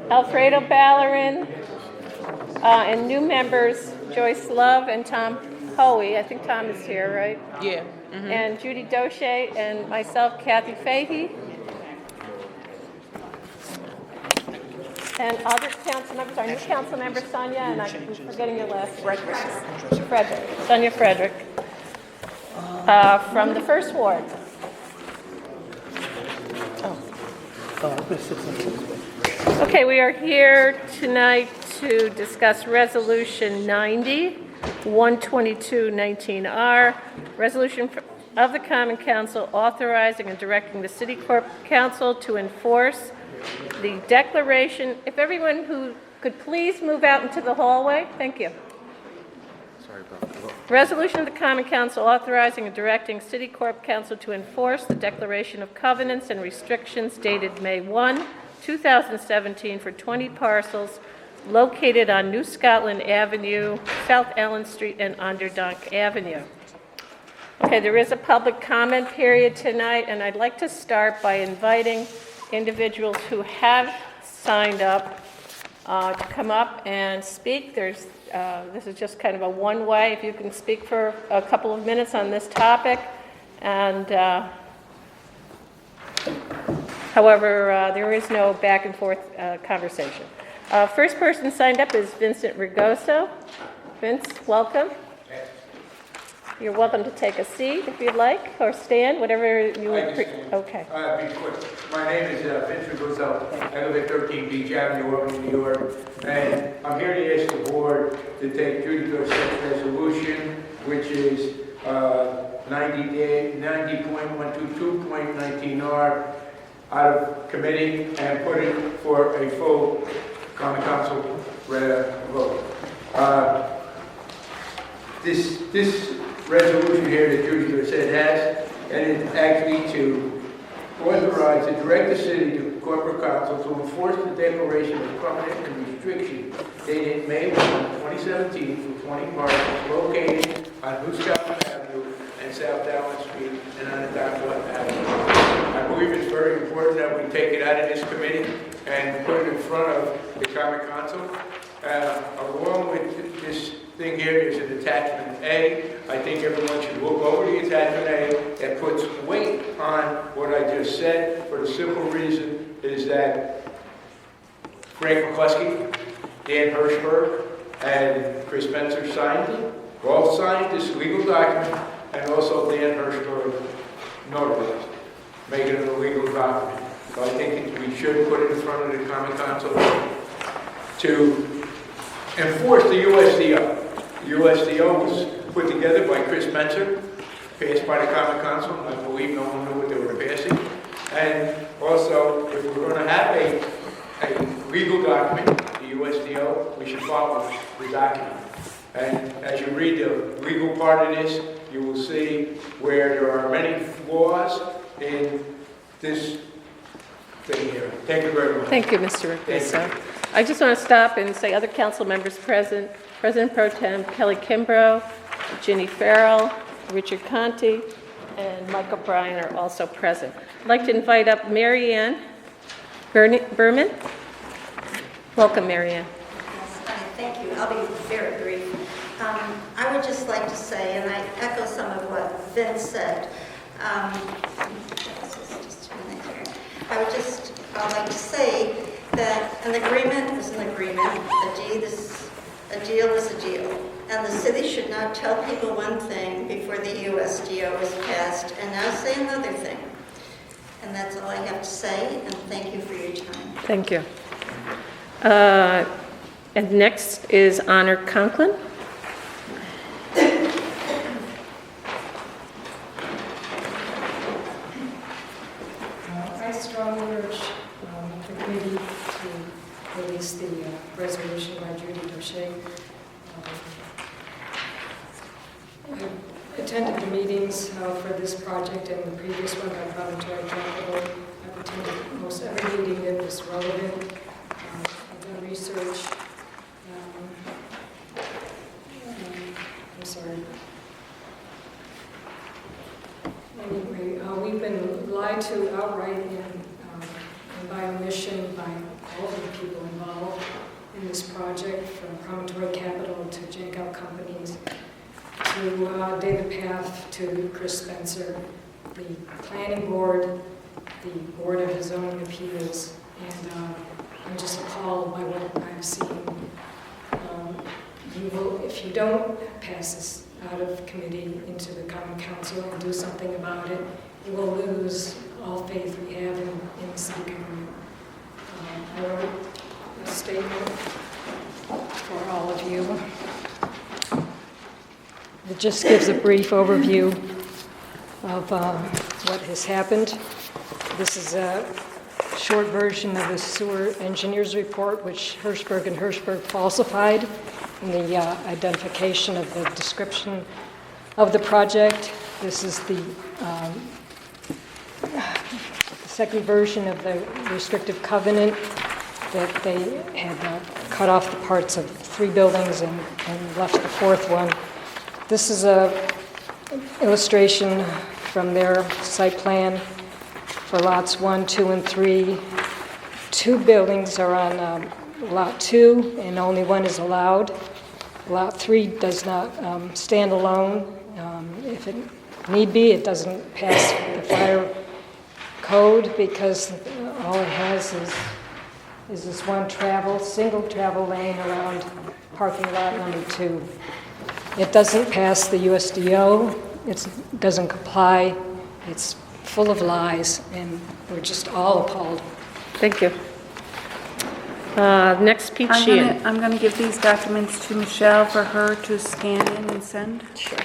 Alfredo Ballerin, and new members, Joyce Love and Tom Hoey. I think Tom is here, right? Yeah. And Judy Doche, and myself, Kathy Fahey. And other council members, our new council member, Sonia, and I'm forgetting your last name. Frederick. Sonia Frederick. From the First Ward. Okay, we are here tonight to discuss Resolution 90, 122-19R, resolution of the Common Council authorizing and directing the City Council to enforce the declaration. If everyone who could please move out into the hallway, thank you. Resolution of the Common Council authorizing and directing City Corp Council to enforce the declaration of covenants and restrictions dated May 1, 2017 for 20 parcels located on New Scotland Avenue, South Allen Street, and Onderdonk Avenue. Okay, there is a public comment period tonight, and I'd like to start by inviting individuals who have signed up to come up and speak. This is just kind of a one-way. If you can speak for a couple of minutes on this topic, and however, there is no back and forth conversation. First person signed up is Vincent Rigoso. Vince, welcome. You're welcome to take a seat if you'd like, or stand, whatever you would. Okay. Be quick. My name is Vince Rigoso. I live at 13 Beach Avenue, Albany, New York, and I'm here to ask the board to take Judy Dorset's resolution, which is 90.122.19R, out of committee and put it for a full common council vote. This resolution here that Judy Dorset has, and it's actually to authorize and direct the city to corporate council to enforce the declaration of covenant and restriction dated May 1, 2017 for 20 parcels located on New Scotland Avenue and South Allen Street and on the Onderdonk Avenue. I believe it's very important that we take it out of this committee and put it in front of the common council. Along with this thing here, there's an attachment A. I think everyone should look over the attachment A. That puts weight on what I just said, for the simple reason is that Frank McCluskey, Dan Hirschberg, and Chris Spencer signed it. Both signed this legal document, and also Dan Hirschberg notarized, making it a legal document. So I think we should put it in front of the common council to enforce the USDO. The USDO was put together by Chris Spencer, passed by the Common Council, and I believe no one knew what they were passing. And also, if we're going to have a legal document, the USDO, we should follow the document. And as you read the legal part of this, you will see where there are many flaws in this thing here. Thank you very much. Thank you, Mr. Ricoso. I just want to stop and say other council members present, President Pro Tem Kelly Kimbrough, Ginny Farrell, Richard Conti, and Mike O'Brien are also present. I'd like to invite up Mary Ann Berman. Welcome, Mary Ann. Thank you. I'll be very brief. I would just like to say, and I echo some of what Vince said, I'd like to say that an agreement is an agreement, a deal is a deal, and the city should not tell people one thing before the USDO is passed and now say another thing. And that's all I have to say, and thank you for your time. Thank you. And next is Honor Conklin. I strongly urge the committee to release the resolution by Judy Doche. I attended the meetings for this project and the previous one by Promontory Capital. I've attended almost every meeting that was relevant. I've done research. I'm sorry. Anyway, we've been lied to outright and by omission by all of the people involved. to Chris Spencer, the planning board, the Board of Zoning Appeals, and I'm just appalled by what I've seen. If you don't pass this out of committee into the Common Council and do something about it, you will lose all faith we have in city government. I wrote a statement for all of you. It just gives a brief overview of what has happened. This is a short version of the sewer engineer's report, which Hirschberg and Hirschberg falsified in the identification of the description of the project. This is the second version of the restrictive covenant that they had cut off the parts of 3 buildings and left the 4th one. This is a illustration from their site plan for lots 1, 2, and 3. 2 buildings are on lot 2, and only 1 is allowed. Lot 3 does not stand alone. If it need be, it doesn't pass the fire code because all it has is this one single travel lane around parking lot number 2. It doesn't pass the USDO. It doesn't comply. It's full of lies, and we're just all appalled. Thank you. Next, Pete Sheehan. I'm going to give these documents to Michelle for her to scan in and send to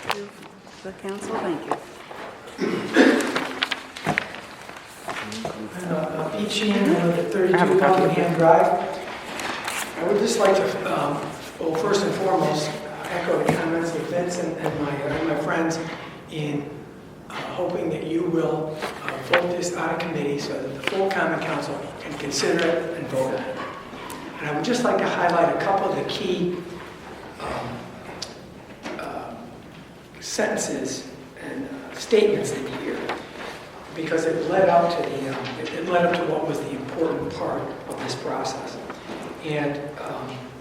the council. Thank you. Pete Sheehan, at 32 Buckingham Drive. I would just like to, well, first and foremost, echo the comments of Vince and my friends in hoping that you will vote this out of committee so that the full Common Council can consider it and vote on it. And I would just like to highlight a couple of the key sentences and statements in here, because it led up to what was the important part of this process. And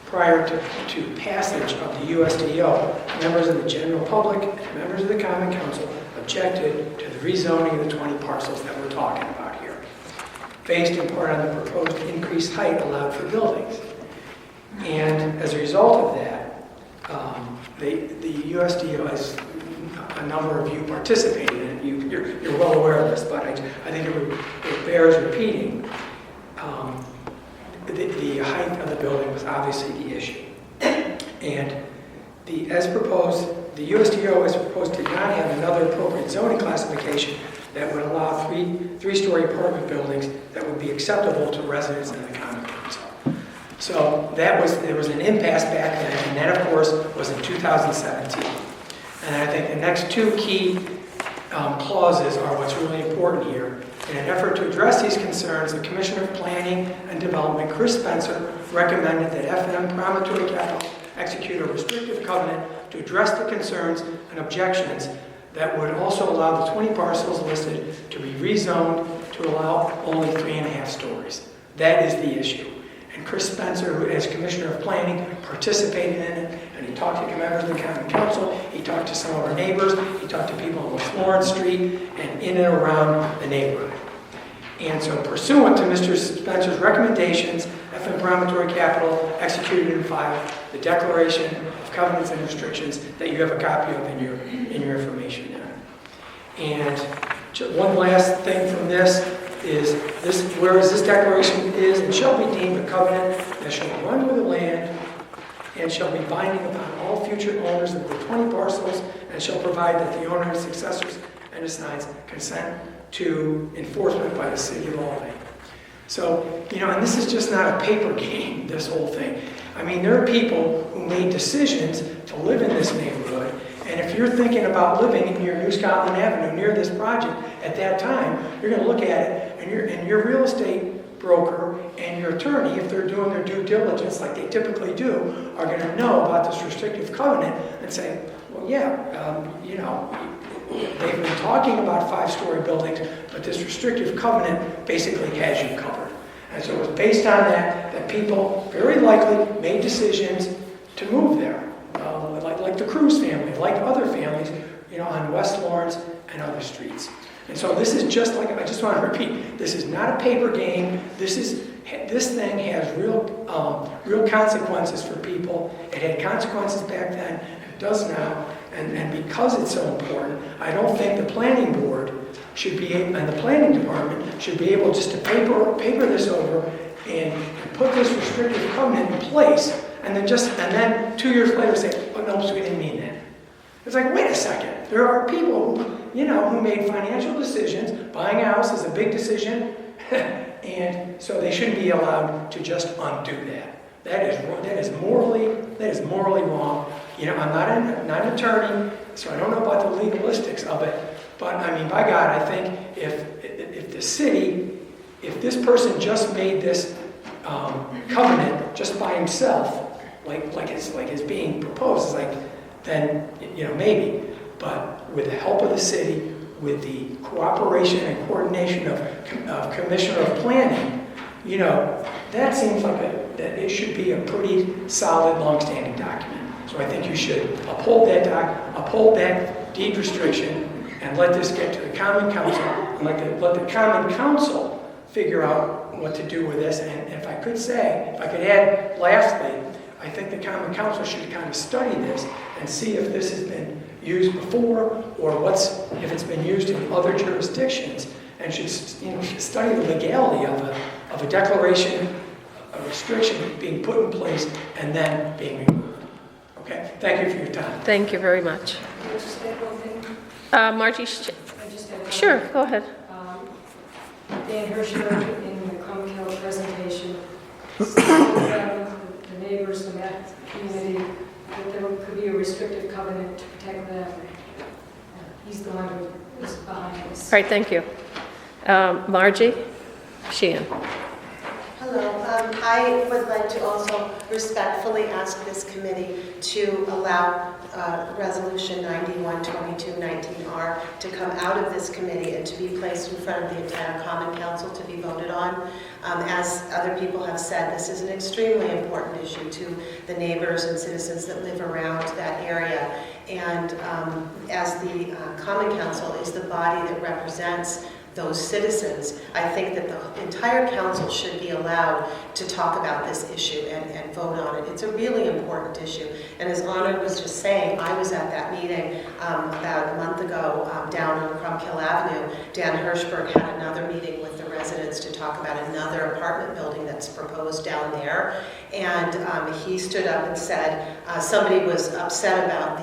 prior to passage of the USDO, members of the general public and members of the Common Council objected to the rezoning of the 20 parcels that we're talking about here, based in part on the proposed increased height allowed for buildings. And as a result of that, the USDO, as a number of you participated in it, you're well aware of this, but I think it bears repeating. The height of the building was obviously the issue. And the USDO, as proposed, did not have another appropriate zoning classification that would allow three-story apartment buildings that would be acceptable to residents in the Common Council. So there was an impasse back then, and that, of course, was in 2017. And I think the next 2 key clauses are what's really important here. In an effort to address these concerns, the Commissioner of Planning and Development, Chris Spencer, recommended that FM Promontory Capital execute a restrictive covenant to address the concerns and objections that would also allow the 20 parcels listed to be rezoned to allow only 3.5 stories. That is the issue. And Chris Spencer, who as Commissioner of Planning, participated in it, and he talked to members of the Common Council, he talked to some of our neighbors, he talked to people on West Lawrence Street and in and around the neighborhood. And so pursuant to Mr. Spencer's recommendations, FM Promontory Capital executed and filed the Declaration of Covenants and Restrictions that you have a copy of in your information now. And one last thing from this is whereas this declaration is and shall be deemed a covenant that shall run with the land and shall be binding upon all future owners of the 20 parcels and shall provide that the owner, his successors, and assigns consent to enforcement by the city of Albany. So, and this is just not a paper game, this whole thing. I mean, there are people who made decisions to live in this neighborhood, and if you're thinking about living near New Scotland Avenue, near this project, at that time, you're going to look at it, and your real estate broker and your attorney, if they're doing their due diligence like they typically do, are going to know about this restrictive covenant and say, well, yeah, they've been talking about 5-story buildings, but this restrictive covenant basically has you covered. And so it was based on that people very likely made decisions to move there. Like the Cruz family, like other families, on West Lawrence and other streets. And so this is just like, I just want to repeat, this is not a paper game. This thing has real consequences for people. It had consequences back then, it does now, and because it's so important, I don't think the planning board should be able, and the planning department should be able just to paper this over and put this restrictive covenant in place, and then 2 years later say, oh no, so we didn't mean that. It's like, wait a second, there are people who made financial decisions. Buying a house is a big decision, and so they shouldn't be allowed to just undo that. That is morally wrong. I'm not an attorney, so I don't know about the legalistics of it, but I mean, by God, I think if the city, if this person just made this covenant just by himself, like it's being proposed, then maybe. But with the help of the city, with the cooperation and coordination of Commissioner of Planning, that seems like that it should be a pretty solid, long-standing document. So I think you should uphold that deed restriction and let this get to the Common Council, and let the Common Council figure out what to do with this. And if I could add lastly, I think the Common Council should kind of study this and see if this has been used before, or if it's been used in other jurisdictions, and should study the legality of a declaration, a restriction being put in place and then being removed. Okay, thank you for your time. Thank you very much. Can I just add one thing? Margie, I just add one sure, thing. go ahead. Dan Hirschberg in the Council presentation said the neighbors in that community that there could be a restrictive covenant to protect them. He's the one who is behind this. All right, thank you. Margie? Sheehan? Hello. I would like to also respectfully ask this committee to allow Resolution 91-22-19R to come out of this committee and to be placed in front of the entire Common Council to be voted on. As other people have said, this is an extremely important issue to the neighbors and citizens that live around that area. And as the Common Council is the body that represents those citizens, I think that the entire council should be allowed to talk about this issue and vote on it. It's a really important issue. And as Honor was just saying, I was at that meeting about a month ago down on Crumkill Avenue. Dan Hirschberg had another meeting with the residents to talk about another apartment building that's proposed down there. And he stood up and said somebody was upset about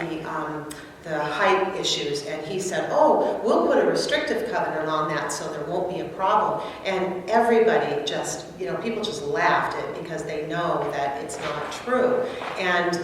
the height issues, and he said, oh, we'll put a restrictive covenant on that so there won't be a problem. And everybody just, people just laughed at it because they know that it's not true. And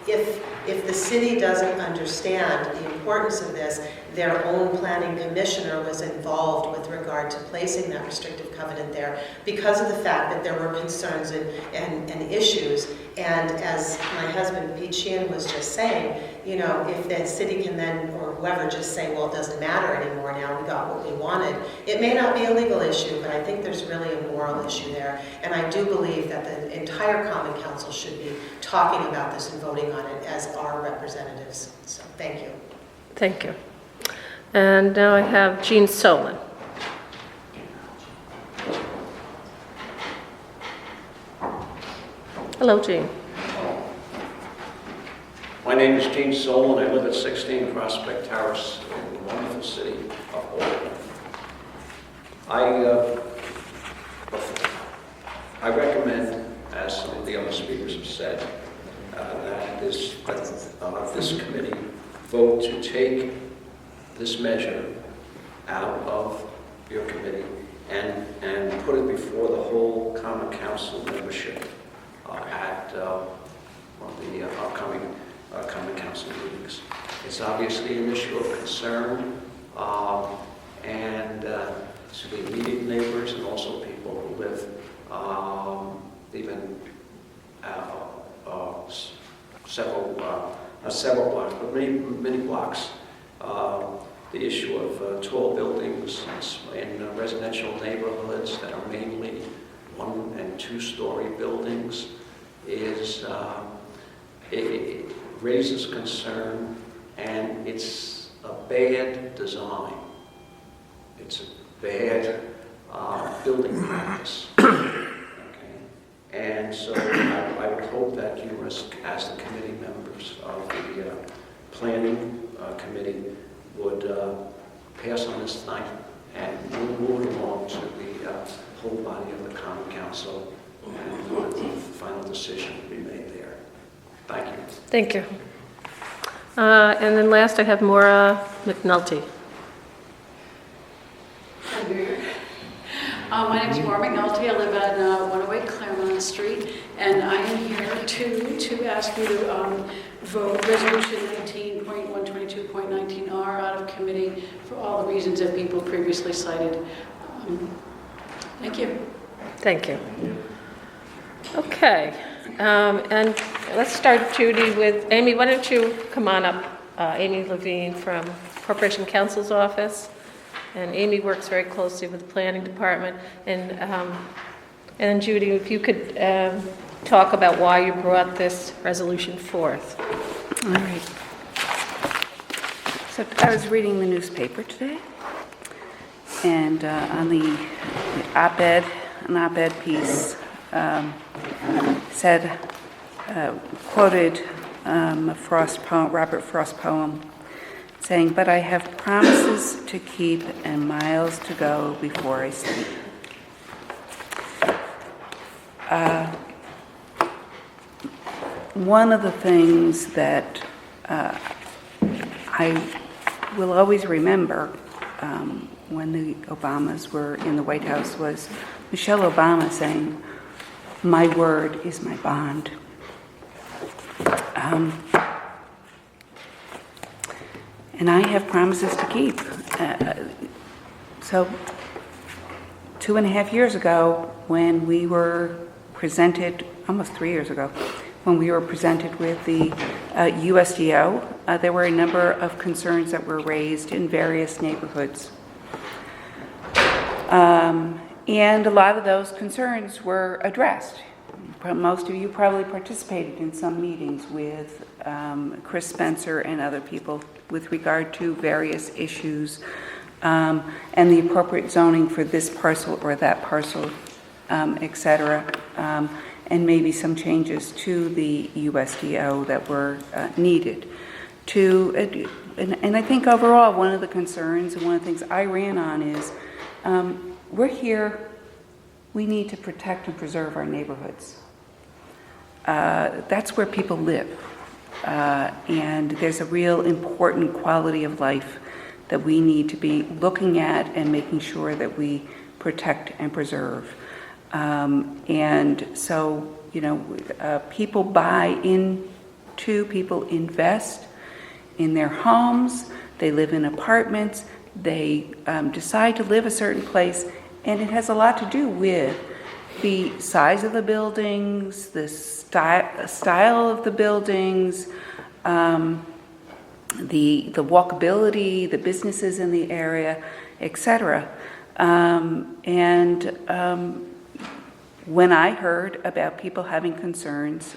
if the city doesn't understand the importance of this, their own planning commissioner was involved with regard to placing that restrictive covenant there because of the fact that there were concerns and issues. And as my husband, Pete Sheehan, was just saying, if the city can then, or whoever, just say, well, it doesn't matter anymore now, we got what we wanted. It may not be a legal issue, but I think there's really a moral issue there. And I do believe that the entire Common Council should be talking about this and voting on it as our representatives. So, thank you. Thank you. And now I have Jean Solon. Hello, Jean. My name is Gene Solon. I live at 16 Prospect Terrace in the wonderful city of Albany. I recommend, as some of the other speakers have said, that this committee vote to take this measure out of your committee and put it before the whole Common Council membership at one of the upcoming Common Council meetings. It's obviously an issue of concern, and to the immediate neighbors and also people who live even several blocks, but many blocks. The issue of tall buildings in residential neighborhoods that are mainly 1- and 2-story buildings it raises concern, and it's a bad design. It's a bad building practice. Okay? And so I would hope that you, as the committee members of the planning committee, would pass on this tonight and move it along to the whole body of the Common Council, and the final decision will be made there. Thank you. Thank you. And then last, I have Maura McNulty. My name is Maura McNulty. I live at 108 Claremont Street, and I am here to ask you to vote Resolution 19.122.19R out of committee for all the reasons that people previously cited. Thank you. Thank you. Okay, and let's start, Judy, with Amy. Why don't you come on up, Amy Levine from Corporation Counsel's office. And Amy works very closely with the planning department. And then Judy, if you could talk about why you brought this resolution forth. All right. So I was reading the newspaper today, and on the op-ed, an op-ed piece said, quoted a Frost poem, Robert Frost poem, saying, "But I have promises to keep and miles to go before I sleep." One of the things that I will always remember when the Obamas were in the White House was Michelle Obama saying, "My word is my bond." And I have promises to keep. So 2.5 years ago, when we were presented, almost 3 years ago, when we were presented with the USDO, there were a number of concerns that were raised in various neighborhoods. And a lot of those concerns were addressed. Most of you probably participated in some meetings with Chris Spencer and other people with regard to various issues and the appropriate zoning for this parcel or that parcel, et cetera, and maybe some changes to the USDO that were needed. And I think overall, one of the concerns and one of the things I ran on is we're here, we need to protect and preserve our neighborhoods. That's where people live. And there's a real important quality of life that we need to be looking at and making sure that we protect and preserve. And so, people buy into, people invest in their homes, they live in apartments, they decide to live a certain place, and it has a lot to do with the size of the buildings, the style of the buildings, the walkability, the businesses in the area, etc. When I heard about people having concerns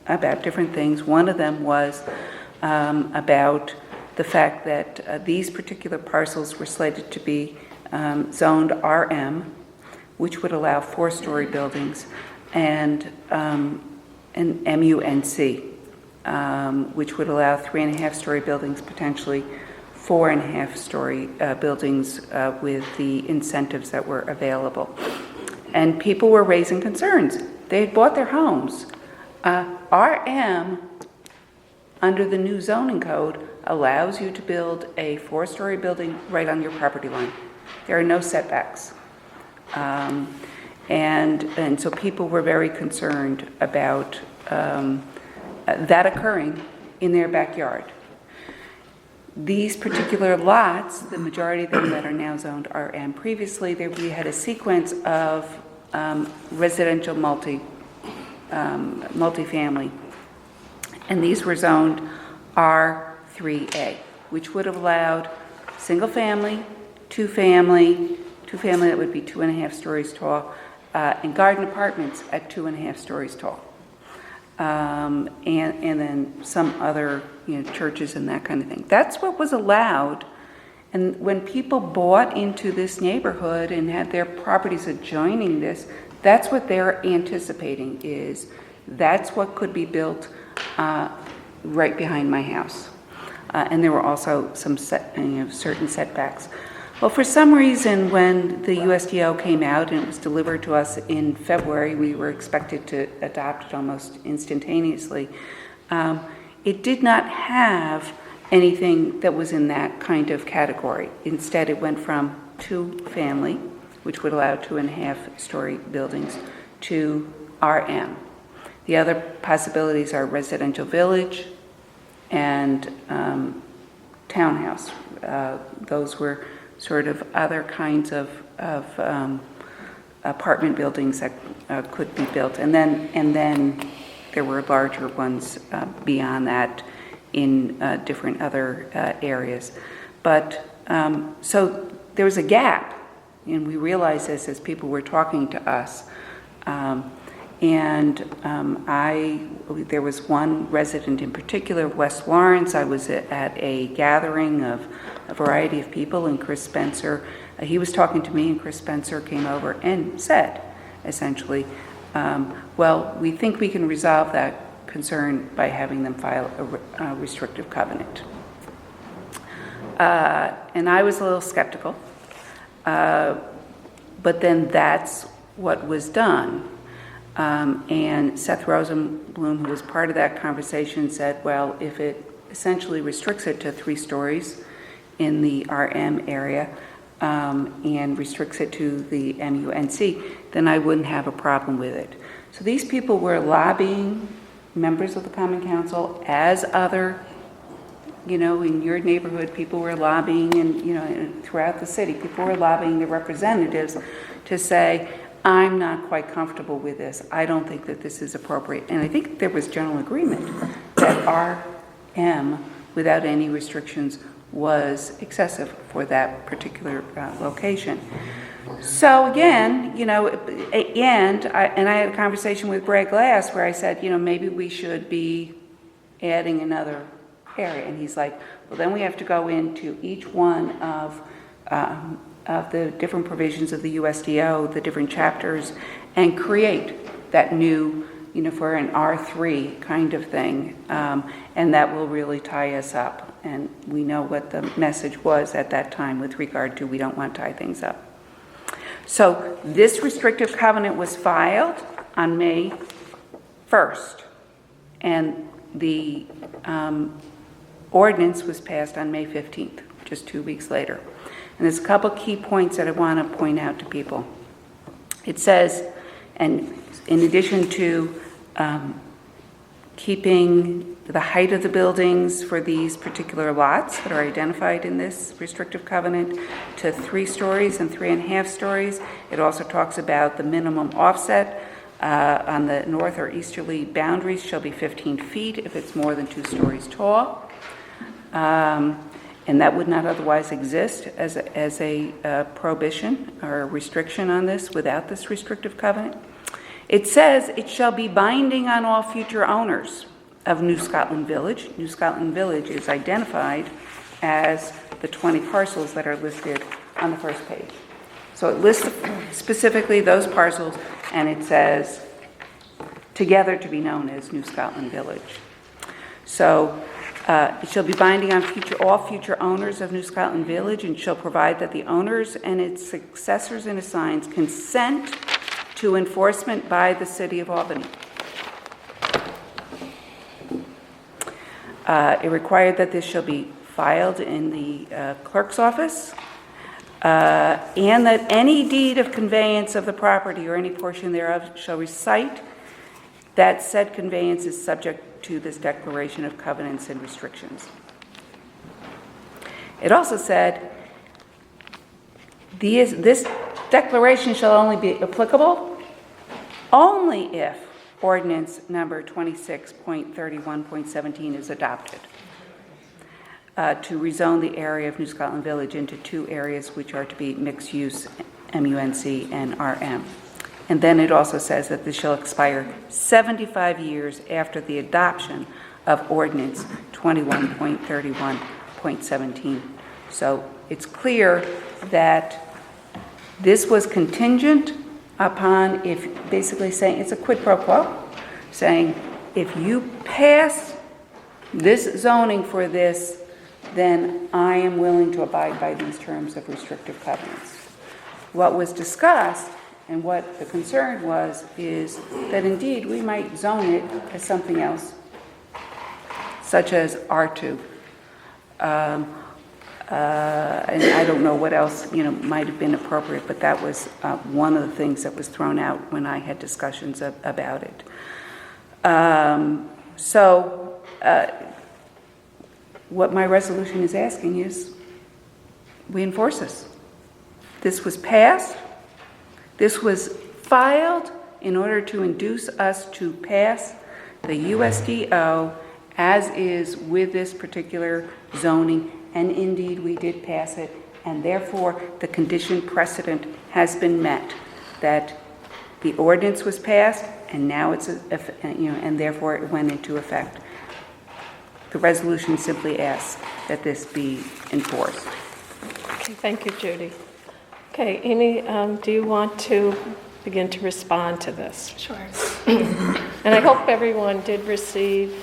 about different things, one of them was about the fact that these particular parcels were slated to be zoned RM, which would allow 4-story buildings, and MUNC, which would allow 3.5-story buildings, potentially 4.5-story buildings with the incentives that were available. And people were raising concerns. They had bought their homes. RM, under the new zoning code, allows you to build a 4-story building right on your property line. There are no setbacks. And so people were very concerned about that occurring in their backyard. These particular lots, the majority of them that are now zoned RM, previously we had a sequence of residential multifamily, and these were zoned R3A, which would have allowed single family, two family that would be 2.5 stories tall, and garden apartments at 2.5 stories tall. and then some other, churches and that kind of thing. That's what was allowed. And when people bought into this neighborhood and had their properties adjoining this, that's what they're anticipating is that's what could be built right behind my house. And there were also some certain setbacks. Well, for some reason, when the USDO came out and it was delivered to us in February, we were expected to adopt it almost instantaneously. It did not have anything that was in that kind of category. Instead, it went from 2-family, which would allow 2.5-story buildings, to RM. The other possibilities are residential village and townhouse. Those were sort of other kinds of apartment buildings that could be built. And then there were larger ones beyond that in different other areas. But so there was a gap, and we realized this as people were talking to us. There was one resident in particular, West Lawrence. I was at a gathering of a variety of people, and Chris Spencer, he was talking to me, and Chris Spencer came over and said, essentially, well, we think we can resolve that concern by having them file a restrictive covenant. And I was a little skeptical, but then that's what was done. And Seth Rosenblum, who was part of that conversation, said, well, if it essentially restricts it to 3 stories in the RM area and restricts it to the MUNC, then I wouldn't have a problem with it. So these people were lobbying members of the Common Council as other, in your neighborhood, people were lobbying, and, throughout the city, people were lobbying their representatives to say, I'm not quite comfortable with this. I don't think that this is appropriate. And I think there was general agreement that RM, without any restrictions, was excessive for that particular location. So again, and I had a conversation with Greg Glass where I said, maybe we should be adding another area. And he's like, well, then we have to go into each one of the different provisions of the USDO, the different chapters, and create that new, for an R3 kind of thing. And that will really tie us up. And we know what the message was at that time with regard to we don't want to tie things up. So this restrictive covenant was filed on May 1st, and the ordinance was passed on May 15th, just 2 weeks later. And there's a couple key points that I want to point out to people. It says, and in addition to keeping the height of the buildings for these particular lots that are identified in this restrictive covenant to 3 stories and 3.5 stories, it also talks about the minimum offset on the north or easterly boundaries shall be 15 feet if it's more than 2 stories tall. And that would not otherwise exist as a prohibition or a restriction on this without this restrictive covenant. It says it shall be binding on all future owners of New Scotland Village. New Scotland Village is identified as the 20 parcels that are listed on the first page. So it lists specifically those parcels, and it says together to be known as New Scotland Village. So it shall be binding on all future owners of New Scotland Village, and shall provide that the owners and its successors and assigns consent to enforcement by the City of Albany. It required that this shall be filed in the clerk's office, and that any deed of conveyance of the property or any portion thereof shall recite that said conveyance is subject to this declaration of covenants and restrictions. It also said this declaration shall only be applicable only if ordinance number 26.31.17 is adopted to rezone the area of New Scotland Village into 2 areas which are to be mixed use, MUNC and RM. And then it also says that this shall expire 75 years after the adoption of ordinance 21.31.17. So it's clear that this was contingent upon, if basically saying, it's a quid pro quo, saying if you pass this zoning for this, then I am willing to abide by these terms of restrictive covenants. What was discussed and what the concern was is that indeed we might zone it as something else, such as R2. And I don't know what else, might have been appropriate, but that was one of the things that was thrown out when I had discussions about it. What my resolution is asking is we enforce this. This was passed. This was filed in order to induce us to pass the USDO as is with this particular zoning, and indeed we did pass it, and therefore the condition precedent has been met, that the ordinance was passed and now it's, and therefore it went into effect. The resolution simply asks that this be enforced. Okay, thank you, Judy. Okay, Amy, do you want to begin to respond to this? Sure. And I hope everyone did receive,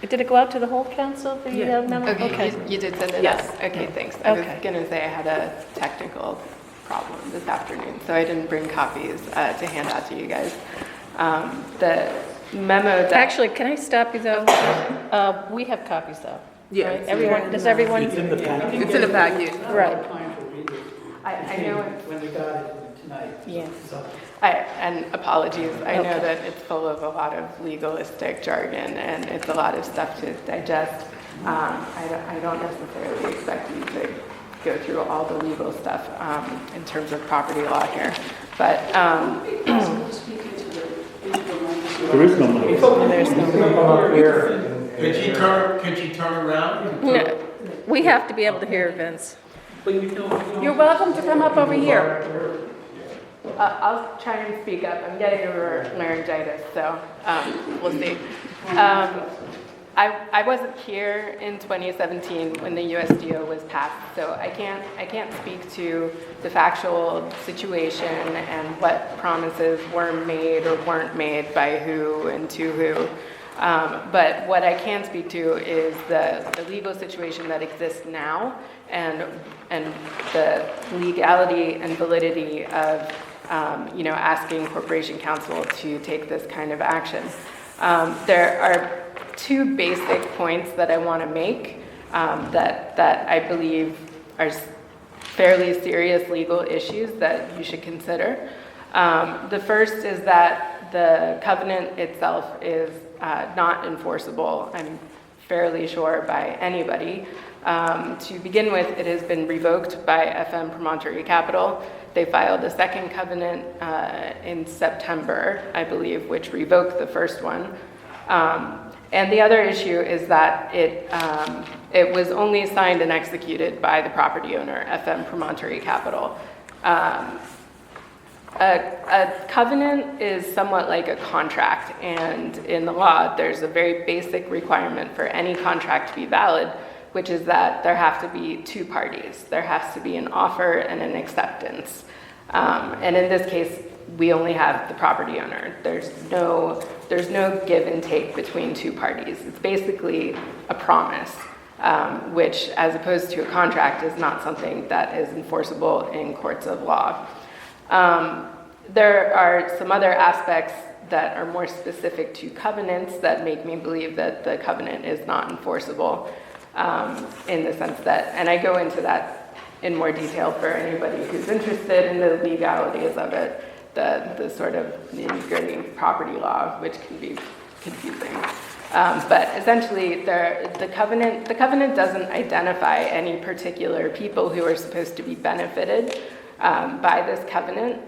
did it go out to the whole council, the memo? Okay, you did send it Yes. out? Okay, thanks. I was Okay. going to say I had a technical problem this afternoon, so I didn't bring copies to hand out to you guys. The memo that... Actually, can I stop you though? We have copies though. Yeah. Right? Everyone, does everyone? It's in the packet. Right. I know it's... When we got it tonight. Yeah. So, and apologies, I know Okay. that it's full of a lot of legalistic jargon and it's a lot of stuff to digest. I don't necessarily expect you to go through all the legal stuff in terms of property law here, but there is no money. There's no. Could she turn around? No, we have to be able to hear Vince. You're welcome to come up over here. I'll try and speak up. I'm getting over laryngitis, so we'll see. I wasn't here in 2017 when the USDO was passed, so I can't speak to the factual situation and what promises were made or weren't made by who and to who. But what I can speak to is the legal situation that exists now and the legality and validity of asking Corporation Counsel to take this kind of action. There are two basic points that I want to make that I believe are fairly serious legal issues that you should consider. The first is that the covenant itself is not enforceable, I'm fairly sure, by anybody. To begin with, it has been revoked by FM Promontory Capital. They filed a second covenant in September, I believe, which revoked the first one. And the other issue is that it was only signed and executed by the property owner, FM Promontory Capital. A covenant is somewhat like a contract, and in the law, there's a very basic requirement for any contract to be valid, which is that there have to be two parties. There has to be an offer and an acceptance. And in this case, we only have the property owner. There's no give and take between two parties. It's basically a promise, which, as opposed to a contract, is not something that is enforceable in courts of law. There are some other aspects that are more specific to covenants that make me believe that the covenant is not enforceable, in the sense that, and I go into that in more detail for anybody who's interested in the legalities of it, the sort of nitty-gritty property law, which can be confusing. But essentially, the covenant doesn't identify any particular people who are supposed to be benefited by this covenant.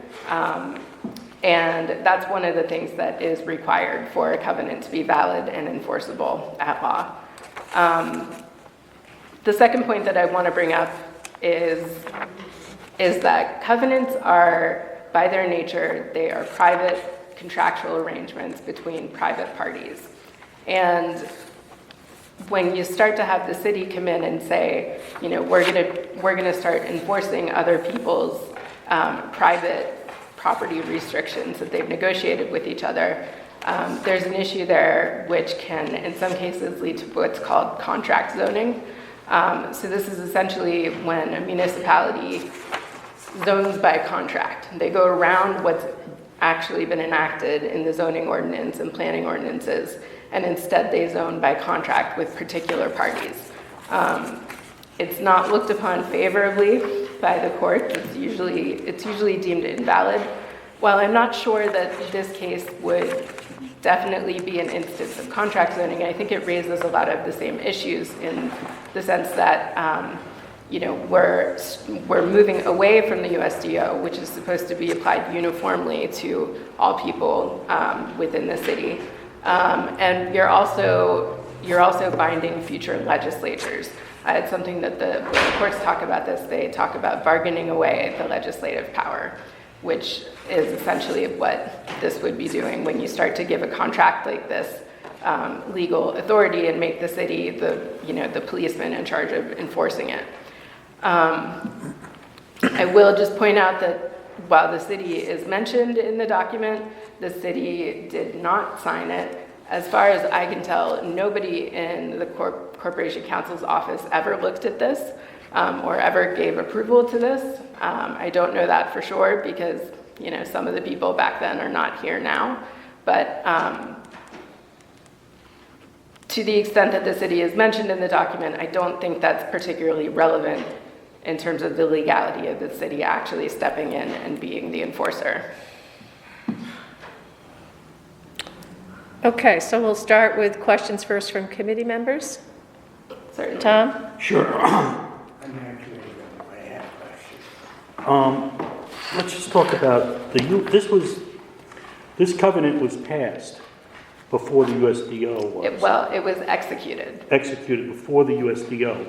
And that's one of the things that is required for a covenant to be valid and enforceable at law. The second point that I want to bring up is that covenants are by their nature, they are private contractual arrangements between private parties. And when you start to have the city come in and say, you know, we're gonna start enforcing other people's private property restrictions that they've negotiated with each other, there's an issue there which can, in some cases, lead to what's called contract zoning. So this is essentially when a municipality zones by contract. They go around what's actually been enacted in the zoning ordinance and planning ordinances, and instead they zone by contract with particular parties. It's not looked upon favorably by the court. It's usually deemed invalid. While I'm not sure that this case would definitely be an instance of contract zoning, I think it raises a lot of the same issues in the sense that you know, we're moving away from the USDO, which is supposed to be applied uniformly to all people within the city, and you're also binding future legislatures. It's something that the courts talk about this. They talk about bargaining away the legislative power, which is essentially what this would be doing when you start to give a contract like this legal authority and make the city the policeman in charge of enforcing it. I will just point out that while the city is mentioned in the document, the city did not sign it. As far as I can tell, nobody in the Corporation Counsel's office ever looked at this or ever gave approval to this. I don't know that for sure because, you know, some of the people back then are not here now. But to the extent that the city is mentioned in the document, I don't think that's particularly relevant in terms of the legality of the city actually stepping in and being the enforcer. Okay, so we'll start with questions first from committee members. Certainly. Tom? Sure. I'm actually I have questions. Let's just talk about this covenant was passed before the USDO was. It was executed. Executed before the USDO.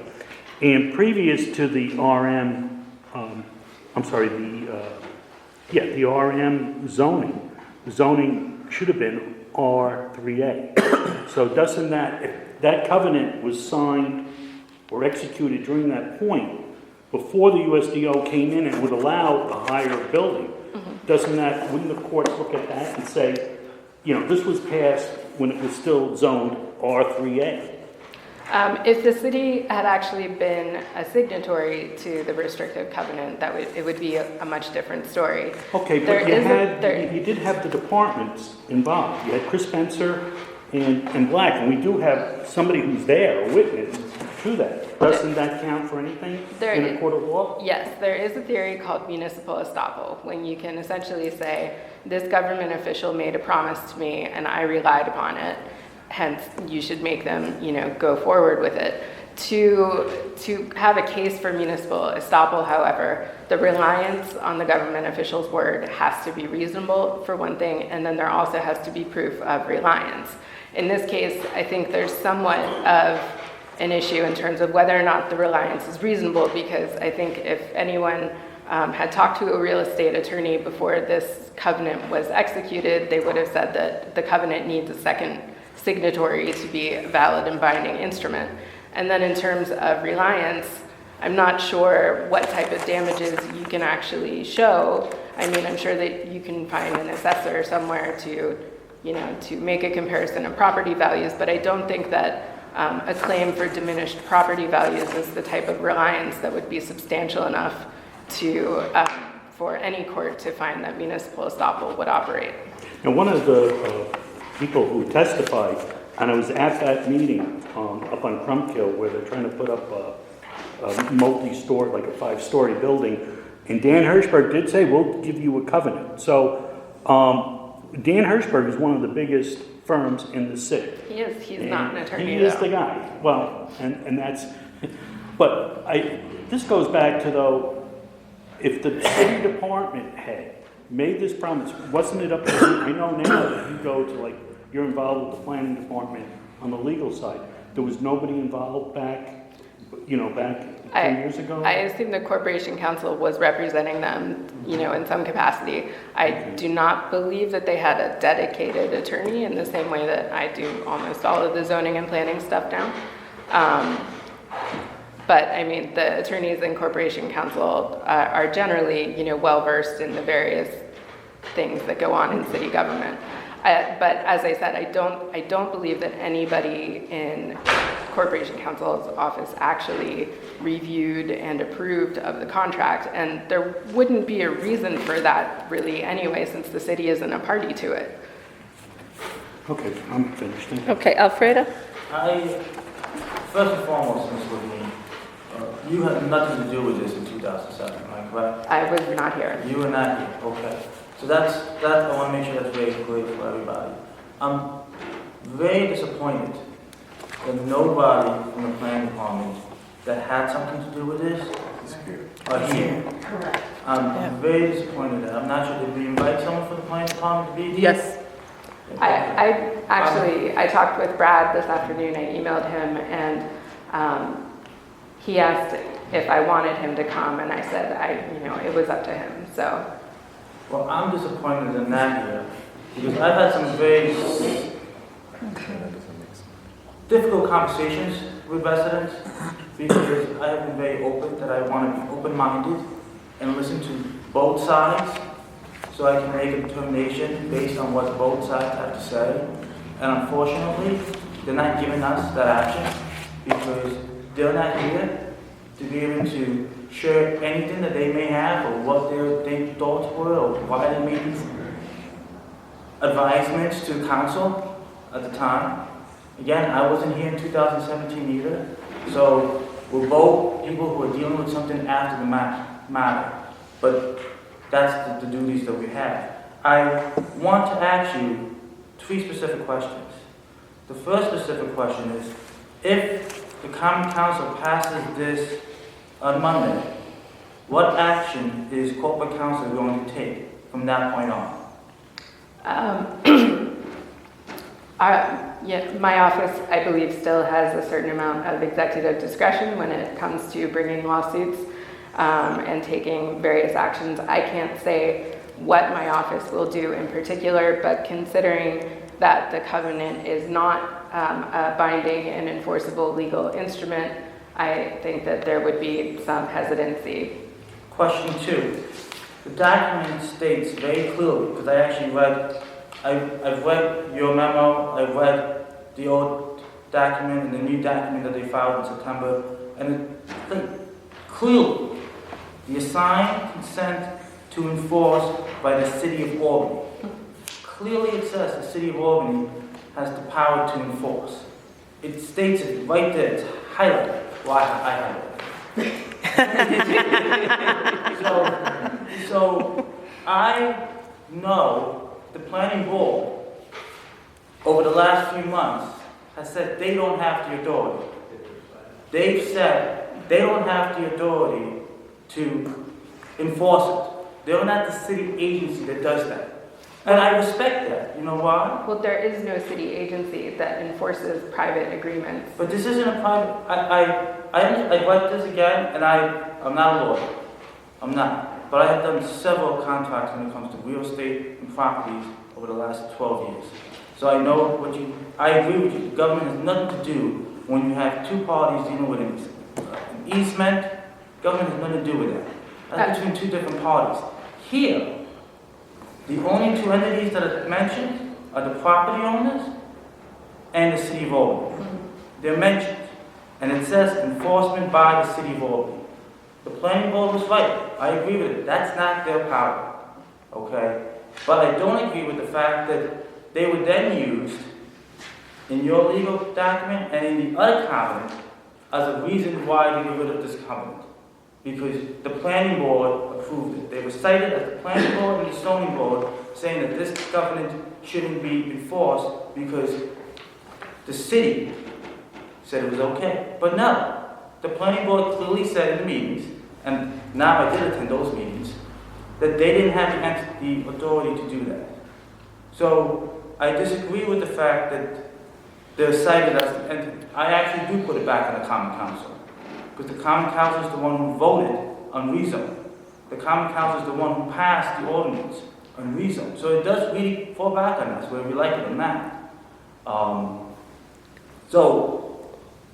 And previous to the RM, the RM zoning should have been R3A. So doesn't if that covenant was signed or executed during that point, before the USDO came in and would allow a higher building, wouldn't the court look at that and say, you know, this was passed when it was still zoned R3A? If the city had actually been a signatory to the restrictive covenant, it would be a much different story. Okay, but you did have the departments involved. You had Chris Spencer and Black, and we do have somebody who's there, a witness to that. Doesn't that count for anything in a court of law? Yes, there is a theory called municipal estoppel, when you can essentially say, this government official made a promise to me and I relied upon it. Hence, you should make them, you know, go forward with it. To have a case for municipal estoppel, however, the reliance on the government official's word has to be reasonable, for one thing, and then there also has to be proof of reliance. In this case, I think there's somewhat of an issue in terms of whether or not the reliance is reasonable, because I think if anyone had talked to a real estate attorney before this covenant was executed, they would have said that the covenant needs a second signatory to be a valid and binding instrument. And then in terms of reliance, I'm not sure what type of damages you can actually show. I mean, I'm sure that you can find an assessor somewhere to make a comparison of property values, but I don't think that a claim for diminished property values is the type of reliance that would be substantial enough for any court to find that municipal estoppel would operate. And one of the people who testified, and I was at that meeting up on Crumpkill where they're trying to put up a multi-story, like a 5-story building, and Dan Hirschberg did say, we'll give you a covenant. So Dan Hirschberg is one of the biggest firms in the city. He is. He's not an attorney, He is the guy. Well, and that's, but this goes back to, though, if the city department head made this promise, wasn't it up to him? I know now that you go to, like, you're involved with the planning department on the legal side. There was nobody involved back back 2 years ago? I assume the Corporation Counsel was representing them, in some capacity. I do not believe that they had a dedicated attorney in the same way that I do almost all of the zoning and planning stuff now. But I mean, the attorneys in Corporation Counsel are generally, well-versed in the various things that go on in city government. But as I said, I don't believe that anybody in Corporation Counsel's office actually reviewed and approved of the contract, and there wouldn't be a reason for that really anyway, since the city isn't a party to it. Okay, I'm finished. Thank you. Okay, Alfredo? First and foremost, Ms. Levine, you had nothing to do with this in 2007, am I correct? I was not here. You were not here, okay. So that I want to make sure that's very clear for everybody. I'm very disappointed that nobody from the planning department that had something to do with this are here. Correct. I'm very disappointed that I'm not sure, did we invite someone from the planning department to be here? Yes. I talked with Brad this afternoon. I emailed him, and he asked if I wanted him to come, and I said it was up to him. So. Well, I'm disappointed in that here, because I've had some very difficult conversations with residents, because I have been very open that I want to be open-minded and listen to both sides, so I can make a determination based on what both sides have to say. And unfortunately, they're not giving us that action, because they're not here to be able to share anything that they may have, or what their thoughts were, or why they made these advisements to council at the time. Again, I wasn't here in 2017 either, so we're both people who are dealing with something after the matter. But that's the duties that we have. I want to ask you 3 specific questions. The first specific question is, if the common council passes this on Monday, what action is corporate counsel going to take from that point on? My office, I believe, still has a certain amount of executive discretion when it comes to bringing lawsuits and taking various actions. I can't say what my office will do in particular, but considering that the covenant is not a binding and enforceable legal instrument, I think that there would be some hesitancy. Question 2. The document states very clearly, because I actually I've read your memo, I've read the old document and the new document that they filed in September, and clearly, the assigned consent to enforce by the City of Albany. Clearly it says the City of Albany has the power to enforce. It states it right there, it's highlighted. Well, I highlighted it. So I know the planning board over the last few months has said they don't have the authority. They've said they don't have the authority to enforce it. They're not the city agency that does that. And I respect that. You know why? Well, there is no city agency that enforces private agreements. But this isn't a private. I read this again, and I'm not a lawyer. I'm not. But I have done several contracts when it comes to real estate and properties over the last 12 years. So I know I agree with you. The government has nothing to do when you have 2 parties dealing with an easement. Government has nothing to do with that. That's between 2 different parties. Here, the only 2 entities that are mentioned are the property owners and the City of Albany. They're mentioned. And it says enforcement by the City of Albany. The planning board was right. I agree with it. That's not their power. Okay? But I don't agree with the fact that they were then used in your legal document and in the other covenant as a reason why to get rid of this covenant. Because the planning board approved it. They were cited as the planning board and the zoning board saying that this covenant shouldn't be enforced because the city said it was okay. But no, the planning board clearly said in the meetings, and now I did attend those meetings, that they didn't have the authority to do that. So I disagree with the fact that they're cited as, and I actually do put it back in the common council. because the Common Council is the one who voted on rezone. The Common Council is the one who passed the ordinance on rezone. So it does really fall back on us, whether we like it or not. So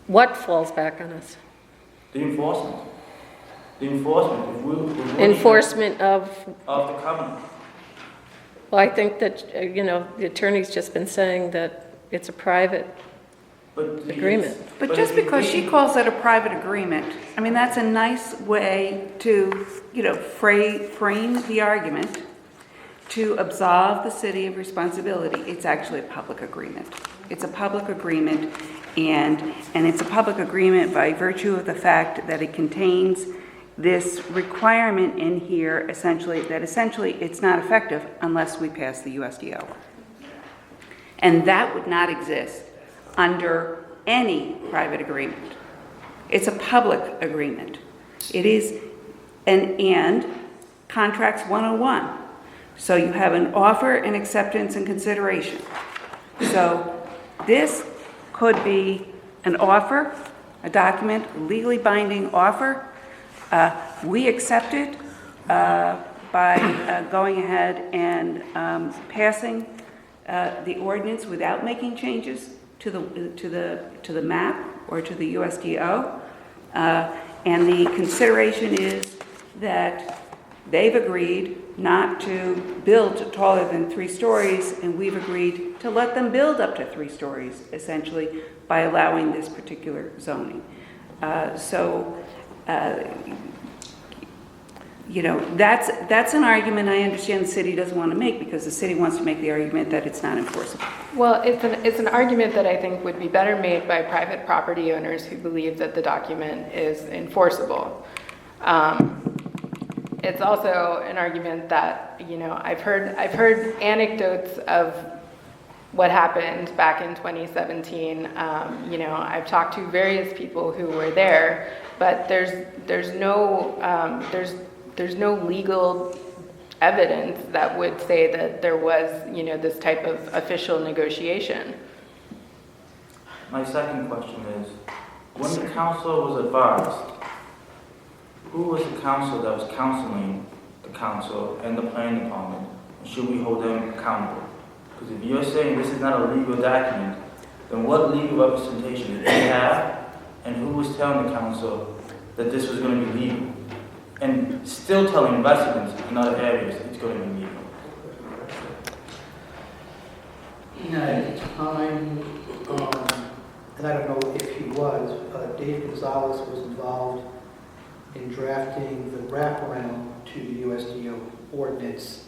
What falls back on us? the enforcement. The enforcement. If we Enforcement of, of the covenant. well, I think that, the attorney's just been saying that it's a private But the- agreement. But just because she calls it a private agreement, I mean, that's a nice way to, frame the argument to absolve the city of responsibility. It's actually a public agreement. It's a public agreement, and it's a public agreement by virtue of the fact that it contains this requirement in here, essentially it's not effective unless we pass the USDO. And that would not exist under any private agreement. It's a public agreement. It is and Contracts 101. So you have an offer, an acceptance, and consideration. So this could be an offer, a document, a legally binding offer. We accept it by going ahead and passing the ordinance without making changes to the map or to the USDO. And the consideration is that they've agreed not to build taller than 3 stories, and we've agreed to let them build up to 3 stories, essentially, by allowing this particular zoning. That's an argument I understand the city doesn't want to make, because the city wants to make the argument that it's not enforceable. Well, it's an argument that I think would be better made by private property owners who believe that the document is enforceable. It's also an argument that, I've heard anecdotes of what happened back in 2017. I've talked to various people who were there, but there's no legal evidence that would say that there was, this type of official negotiation. My second question is, when the council was advised, who was the council that was counseling the council and the planning department? And should we hold them accountable? Because if you're saying this is not a legal document, then what legal representation did they have? And who was telling the council that this was going to be legal? And still telling residents in other areas it's going to be legal. At the time, and I don't know if he was, Dave Gonzalez was involved in drafting the wraparound to the USDO ordinance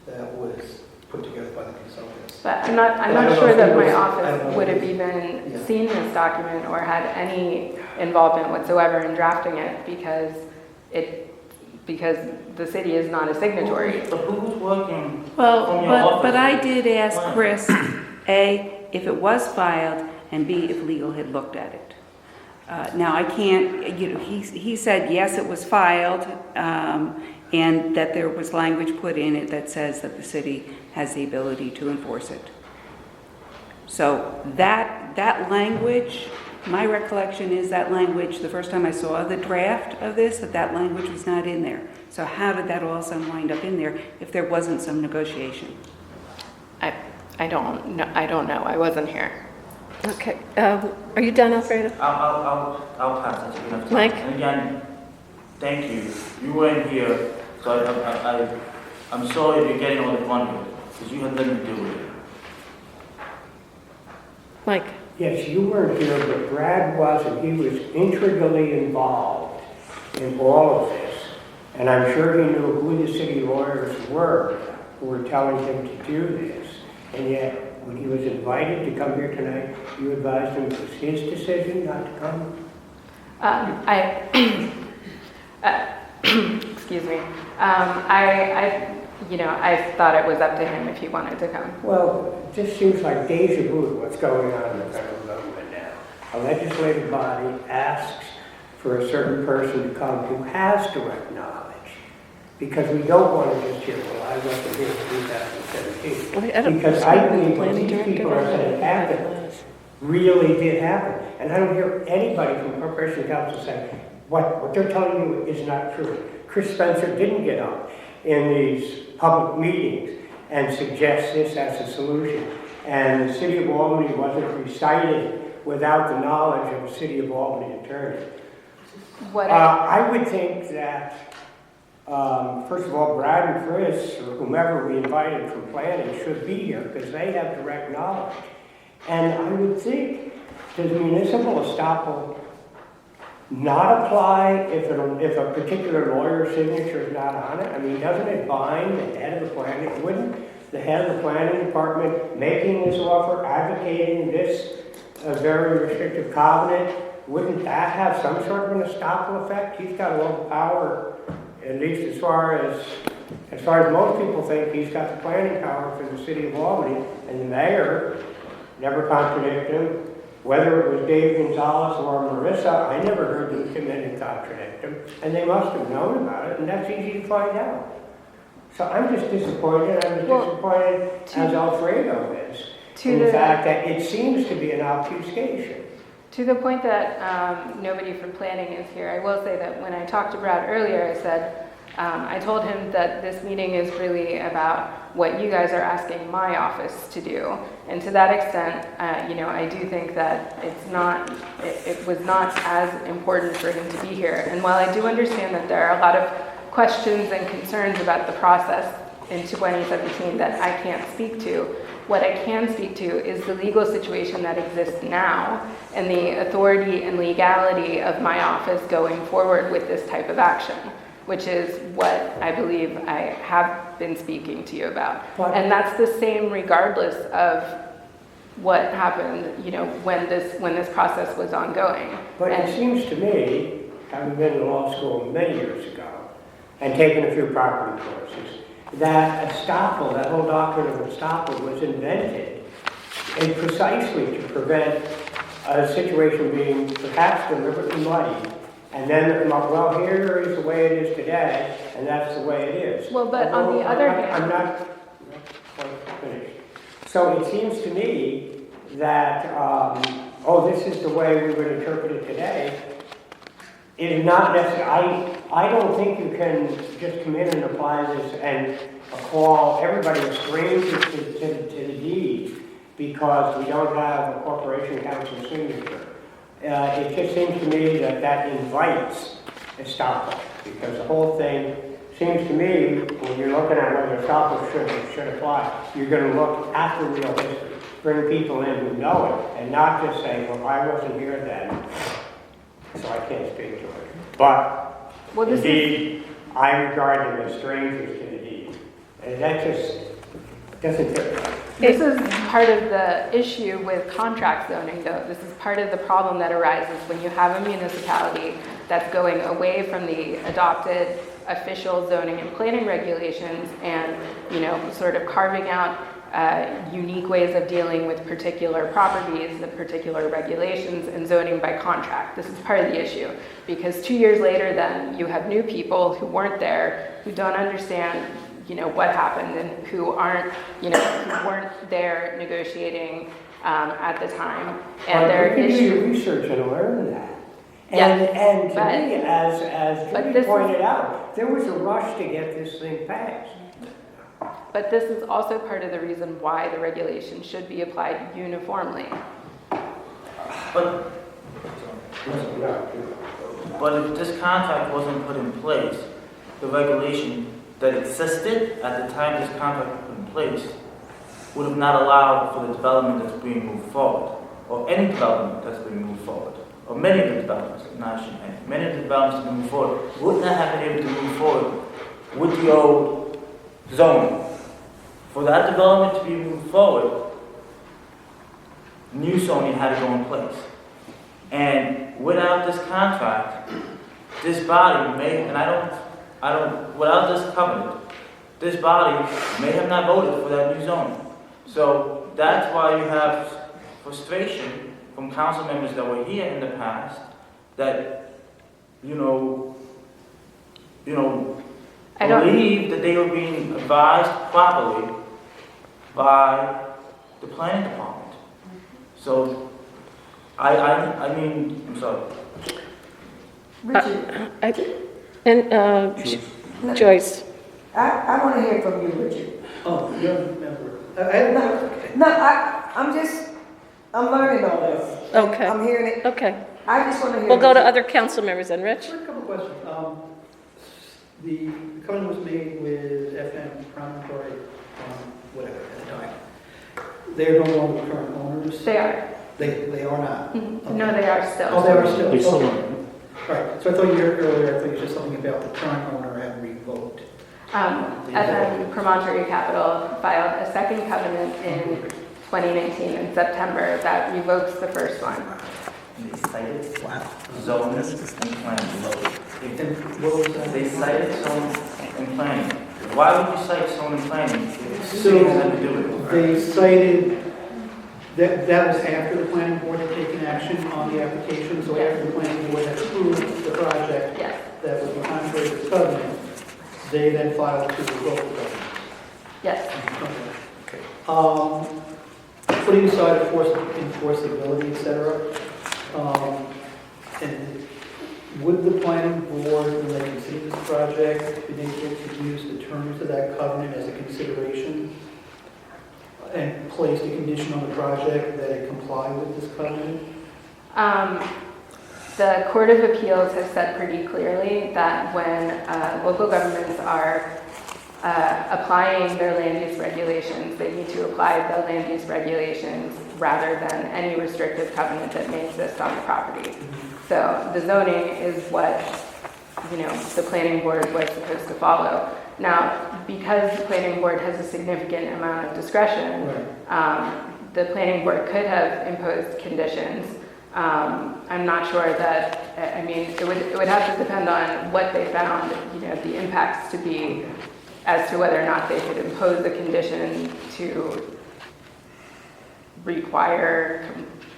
that was put together by the consultants. But I'm not sure that my office would have even seen this document or had any involvement whatsoever in drafting it, because the city is not a signatory. But who was working from Well, your office? but I did ask Chris, A, if it was filed, and B, if legal had looked at it. Now, I can't, he said, yes, it was filed, and that there was language put in it that says that the city has the ability to enforce it. So that language, my recollection is that language, the first time I saw the draft of this, that language was not in there. So how did that all of a sudden wind up in there if there wasn't some negotiation? I don't know. I wasn't here. Okay, are you done, Alfredo? I'll pass it. Enough time. Mike? And again, thank you. You weren't here, so I'm sorry you're getting all the fun here, because you had nothing to do with it. Mike? Yes, you weren't here, but Brad was, and he was integrally involved in all of this. And I'm sure he knew who the city lawyers were who were telling him to do this. And yet, when he was invited to come here tonight, you advised him it was his decision not to come? Excuse me. I thought it was up to him if he wanted to come. Well, it just seems like deja vu what's going on in the federal government now. A legislative body asks for a certain person to come who has direct knowledge. Because we don't want to just hear, well, I wasn't here in 2017. Because I believe what these people are saying happened really did happen. And I don't hear anybody from Corporation Council saying, what they're telling you is not true. Chris Spencer didn't get up in these public meetings and suggest this as a solution. And the city of Albany wasn't recited without the knowledge of the city of Albany attorney. I would think that, first of all, Brad and Chris, or whomever we invited from planning, should be here because they have direct knowledge. And I would think, does municipal estoppel not apply if a particular lawyer's signature is not on it? I mean, doesn't it bind the head of the planning? Wouldn't the head of the planning department making this offer, advocating this very restrictive covenant, wouldn't that have some sort of an estoppel effect? He's got all the power, at least as far as most people think, he's got the planning power for the city of Albany, and the mayor never contradicted him. Whether it was Dave Gonzalez or Marissa, I never heard them come in and contradict him, and they must have known about it, and that's easy to find out. So I'm just disappointed. I'm as disappointed as Alfredo is in the fact that it seems to be an obfuscation. To the point that nobody from planning is here, I will say that when I talked to Brad earlier, I said, I told him that this meeting is really about what you guys are asking my office to do. And to that extent, I do think that it was not as important for him to be here. And while I do understand that there are a lot of questions and concerns about the process in 2017 that I can't speak to, what I can speak to is the legal situation that exists now and the authority and legality of my office going forward with this type of action, which is what I believe I have been speaking to you about. And that's the same regardless of what happened, when this process was ongoing. But it seems to me, having been in law school many years ago and taken a few property courses, that estoppel, that whole doctrine of estoppel was invented and precisely to prevent a situation being perhaps deliberately muddy. And then, well, here is the way it is today, and that's the way it is. Well, but on the other hand... I'm not finished. So it seems to me that, this is the way we would interpret it today. It is not necessarily, I don't think you can just come in and apply this and call everybody a stranger to the deed because we don't have a corporation council signature. It just seems to me that invites estoppel, because the whole thing seems to me, when you're looking at whether estoppel should apply, you're going to look at the real history, bring people in who know it, and not just say, well, I wasn't here then, so I can't speak to it. But indeed, I regard them as strangers to the deed. And that just doesn't fit. This is part of the issue with contract zoning, though. This is part of the problem that arises when you have a municipality that's going away from the adopted official zoning and planning regulations and, sort of carving out unique ways of dealing with particular properties, the particular regulations, and zoning by contract. This is part of the issue, because 2 years later then you have new people who weren't there, who don't understand what happened, and who aren't, who weren't there negotiating at the time. And their issue. You can do issue. research and learn that. Yes, And to me, as Judy pointed out, there was a rush to get this thing passed. But this is also part of the reason why the regulation should be applied uniformly. But if this contract wasn't put in place, the regulation that existed at the time this contract was put in place would have not allowed for the development that's being moved forward, or any development that's being moved forward, or many of the developments, many of the developments that move forward would not have been able to move forward with the old zoning. For that development to be moved forward, new zoning had to go in place. And without this contract, this body may, without this covenant, this body may have not voted for that new zoning. So that's why you have frustration from council members that were here in the past that, believe that they were being advised properly by the planning department. So, I'm sorry. Joyce. I want to hear from you, Richard. Oh, you're a member. I'm learning all this. Okay. I'm hearing it. Okay. I just want to hear. We'll go to other council members then. Rich? Sure, a couple questions. The covenant was made with FM Promontory, whatever, at the time. They're no longer the current owners? They are. They are not? Mhm. No, they are still. Oh, they are still? They still Okay. are. All right, so I thought you heard earlier, I thought you said something about the current owner had revoked. FM Promontory Capital filed a second covenant in 2019 in September that revokes the first one. They cited zoning and planning. And what was that? They cited zoning and planning. Why would you cite zoning and planning? So Nothing to do with it. they cited, that was after the planning board had taken action on the application, so after the planning board had approved the project Yes. that was contrary to the covenant, they then filed to revoke the covenant. Yes. Putting aside enforceability, et cetera, and would the planning board, when they consider this project, be able to use the terms of that covenant as a consideration and place a condition on the project that it comply with this covenant? The Court of Appeals has said pretty clearly that when local governments are applying their land use regulations, they need to apply the land use regulations rather than any restrictive covenant that may exist on the property. So the zoning is what, the planning board was supposed to follow. Now, because the planning board has a significant amount of discretion, the planning board could have imposed conditions. I'm not sure that, it would have to depend on what they found, the impacts to be as to whether or not they could impose a condition to require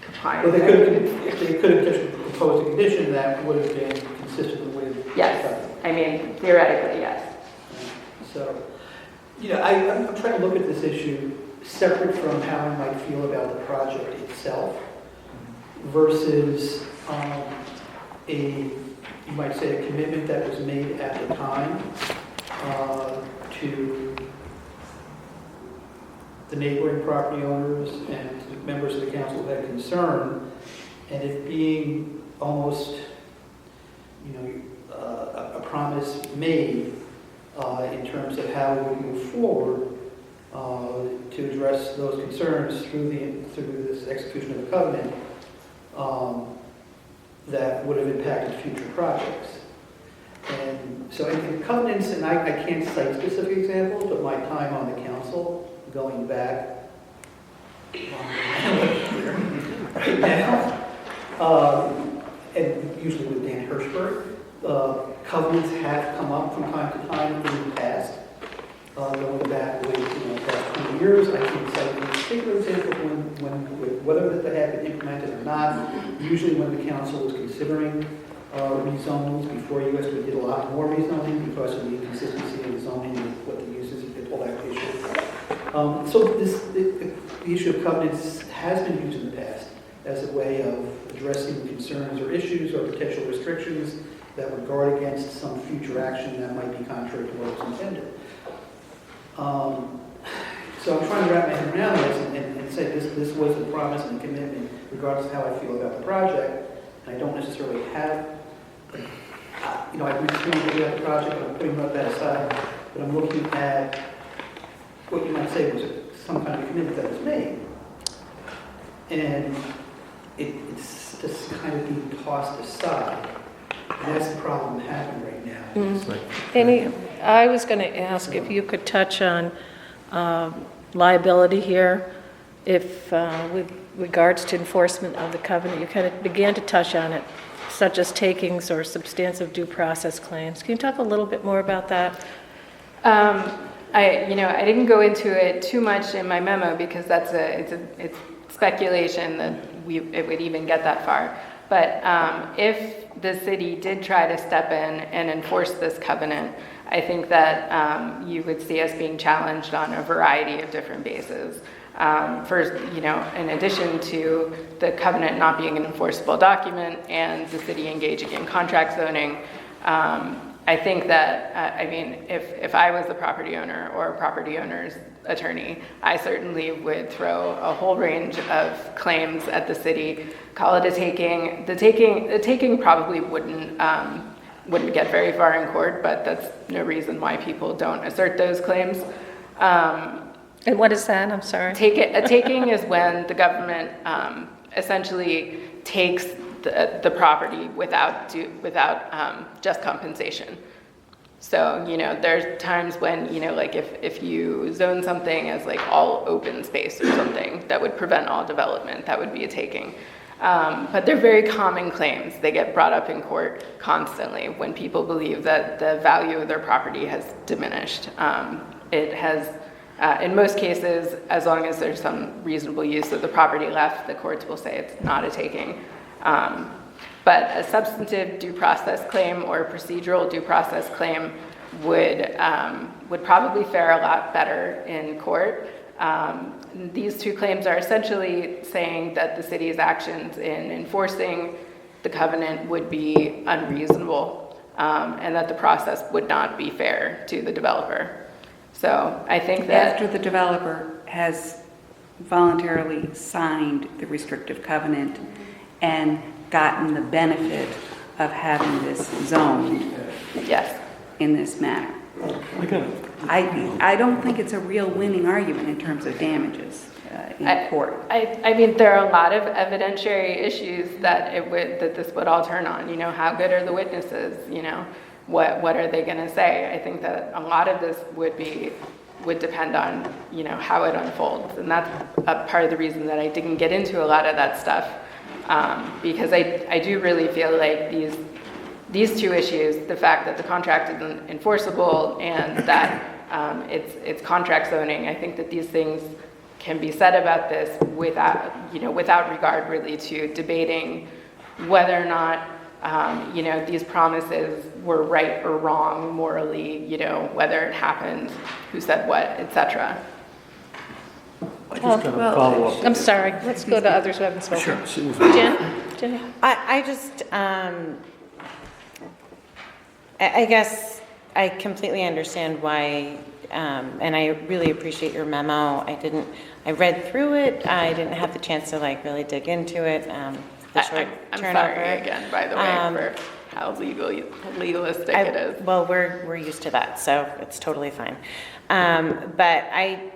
compliance. Well, they could have just proposed a condition that would have been consistent with. Yes, theoretically, yes. So, I'm trying to look at this issue separate from how I might feel about the project itself versus you might say, a commitment that was made at the time to the neighboring property owners and to the members of the council who had concern, and it being almost, a promise made in terms of how we move forward to address those concerns through this execution of the covenant that would have impacted future projects. And so in covenants, and I can't cite specific examples, but my time on the council, going back right now, and usually with Dan Hirschberg, covenants have come up from time to time in the past. Going back way, past 20 years, I can't cite any particular example whether that had been implemented or not. Usually when the council was considering rezonings before US, we did a lot more rezoning because of the inconsistency of the zoning and what the uses and all that issue. So the issue of covenants has been used in the past as a way of addressing concerns or issues or potential restrictions that would guard against some future action that might be contrary to what was intended. So I'm trying to wrap my head around this and say this was a promise and a commitment regardless of how I feel about the project. And I don't necessarily have, I agree with the project, but I'm putting that aside. But I'm looking at what you might say was some kind of commitment that was made. And it's just kind of being tossed aside. And that's the problem happening right now. Amy, I was going to ask if you could touch on liability here, if with regards to enforcement of the covenant, you kind of began to touch on it, such as takings or substantive due process claims. Can you talk a little bit more about that? I didn't go into it too much in my memo because it's speculation that it would even get that far. But if the city did try to step in and enforce this covenant, I think that you would see us being challenged on a variety of different bases. For, in addition to the covenant not being an enforceable document and the city engaging in contract zoning, I think that, if I was the property owner or a property owner's attorney, I certainly would throw a whole range of claims at the city, call it a taking. The taking probably wouldn't get very far in court, but that's no reason why people don't assert those claims. And what is that? I'm sorry. A taking is when the government essentially takes the property without just compensation. So, there's times when, if you zone something as all open space or something that would prevent all development, that would be a taking. But they're very common claims. They get brought up in court constantly when people believe that the value of their property has diminished. It has, in most cases, as long as there's some reasonable use of the property left, the courts will say it's not a taking. But a substantive due process claim or a procedural due process claim would probably fare a lot better in court. These two claims are essentially saying that the city's actions in enforcing the covenant would be unreasonable, and that the process would not be fair to the developer. So I think that after the developer has voluntarily signed the restrictive covenant and gotten the benefit of having this zoned yes, in this manner. I don't think it's a real winning argument in terms of damages in court. There are a lot of evidentiary issues that this would all turn on. How good are the witnesses? What are they going to say? I think that a lot of this would depend on how it unfolds, and that's a part of the reason that I didn't get into a lot of that stuff, because I do really feel like these two issues, the fact that the contract isn't enforceable and that it's contract zoning, I think that these things can be said about this without regard really to debating whether or not these promises were right or wrong morally, whether it happened, who said what, etc. I just got a follow-up. I'm sorry. Let's go to others who haven't spoken. Sure. Susan. Jenny? I guess I completely understand why, and I really appreciate your memo. I read through it. I didn't have the chance to really dig into it. I'm sorry again, by the way, for how legalistic it is. Well, we're used to that, so it's totally fine. But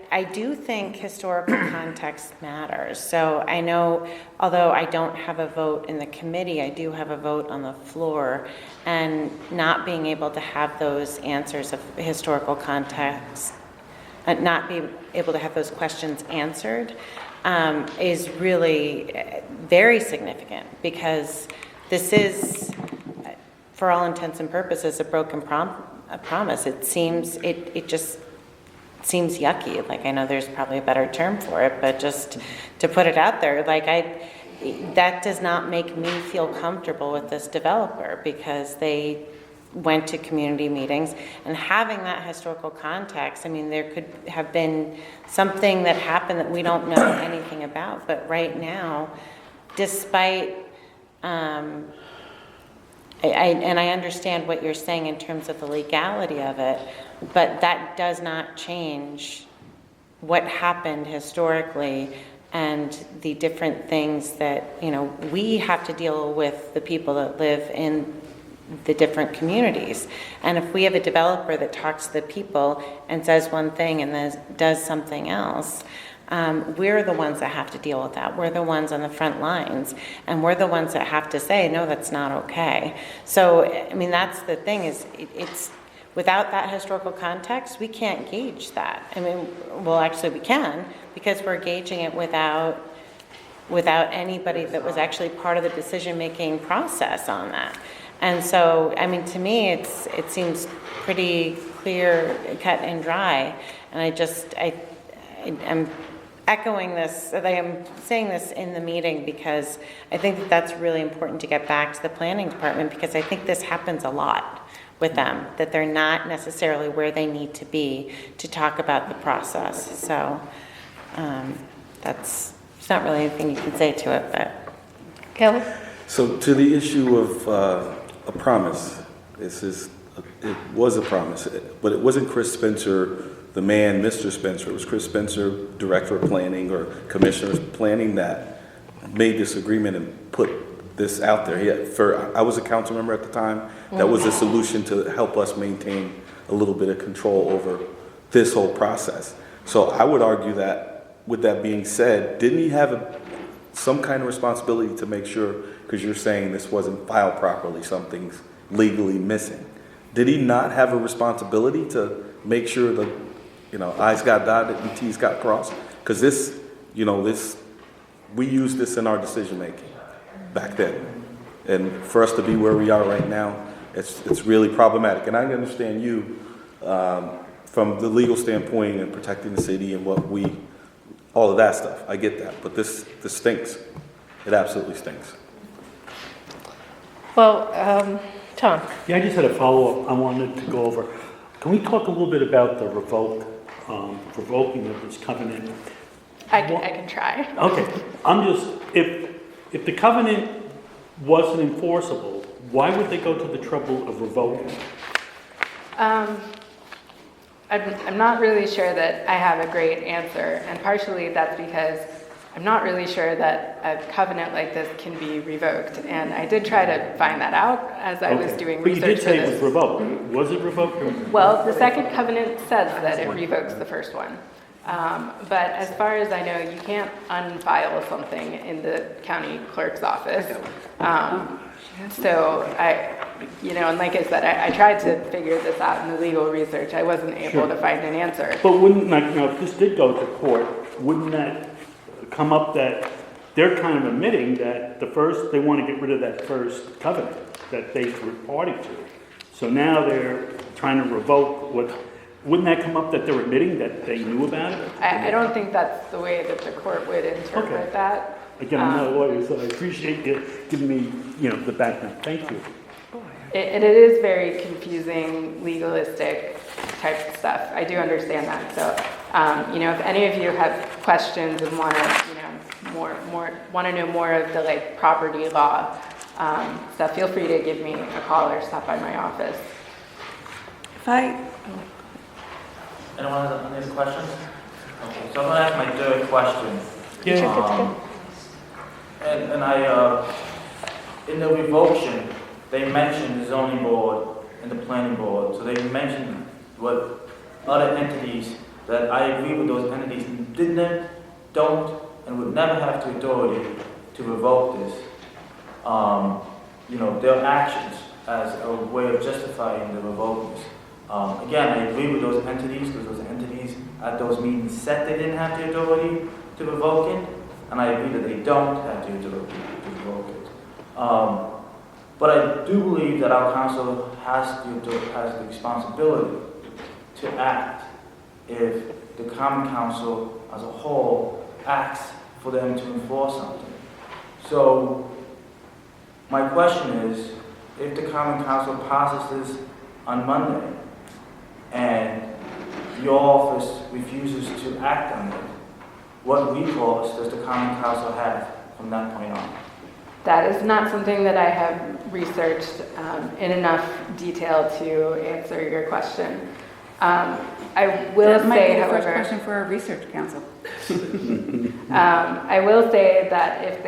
I do think historical context matters. So I know, although I don't have a vote in the committee, I do have a vote on the floor, and not being able to have those answers of historical context, not being able to have those questions answered, is really very significant, because this is, for all intents and purposes, a broken promise. It just seems yucky. I know there's probably a better term for it, but just to put it out there, that does not make me feel comfortable with this developer, because they went to community meetings, and having that historical context, there could have been something that happened that we don't know anything about, but right now, despite, and I understand what you're saying in terms of the legality of it, but that does not change what happened historically and the different things that, we have to deal with, the people that live in the different communities. And if we have a developer that talks to the people and says one thing and then does something else, we're the ones that have to deal with that. We're the ones on the front lines, and we're the ones that have to say, no, that's not okay. So, that's the thing, is it's without that historical context, we can't gauge that. Actually we can, because we're gauging it without anybody that was actually part of the decision-making process on that. And so, to me, it seems pretty clear, cut and dry. And I'm echoing this, I am saying this in the meeting, because I think that that's really important to get back to the planning department, because I think this happens a lot with them, that they're not necessarily where they need to be to talk about the process. So, There's not really anything you can say to it, but. Kelly? So to the issue of a promise, it was a promise, but it wasn't Chris Spencer, the man, Mr. Spencer. It was Chris Spencer, Director of Planning or Commissioner of Planning, that made this agreement and put this out there. I was a council member at the time. That was a solution to help us maintain a little bit of control over this whole process. So I would argue that, with that being said, didn't he have some kind of responsibility to make sure, because you're saying this wasn't filed properly, something's legally missing. Did he not have a responsibility to make sure the I's got dotted and T's got crossed? Because we used this in our decision making back then. And for us to be where we are right now, it's really problematic. And I understand you from the legal standpoint and protecting the city and all of that stuff. I get that. But this stinks. It absolutely stinks. Well, Tom? Yeah, I just had a follow-up I wanted to go over. Can we talk a little bit about the revoking of this covenant? I can try. Okay, if the covenant wasn't enforceable, why would they go to the trouble of revoking it? I'm not really sure that I have a great answer, and partially that's because I'm not really sure that a covenant like this can be revoked, and I did try to find that out as I was doing research. But you did say for it this. was revoked. Was it revoked? Well, the second covenant says that it revokes the first one. But as far as I know, you can't unfile something in the county clerk's office. So and like I said, I tried to figure this out in the legal research. I wasn't able to find an answer. But wouldn't, if this did go to court, wouldn't that come up that they're kind of admitting that they want to get rid of that first covenant that they were party to? So now they're trying to revoke wouldn't that come up that they're admitting that they knew about it? I don't think that's the way that the court would interpret that. Again, I'm not a lawyer, so I appreciate you giving me, the background. Thank you. It is very confusing, legalistic type stuff. I do understand that. So, if any of you have questions and want to, want to know more of the property law stuff, feel free to give me a call or stop by my office. Anyone has any other questions? Okay, so I'm going to ask my third question. And I, in the revocation, they mentioned the zoning board and the planning board. So they mentioned what other entities that I agree with those entities don't, and would never have the authority to revoke this. Their actions as a way of justifying the revoking this. Again, I agree with those entities, because those entities at those meetings said they didn't have the authority to revoke it, and I agree that they don't have the authority to revoke it. But I do believe that our council has the responsibility to act if the common council as a whole asks for them to enforce something. So my question is, if the common council passes this on Monday, and your office refuses to act on it, what recourse does the common council have from that point on? That is not something that I have researched in enough detail to answer your question. I will say, however, first question for our research council. I will say that if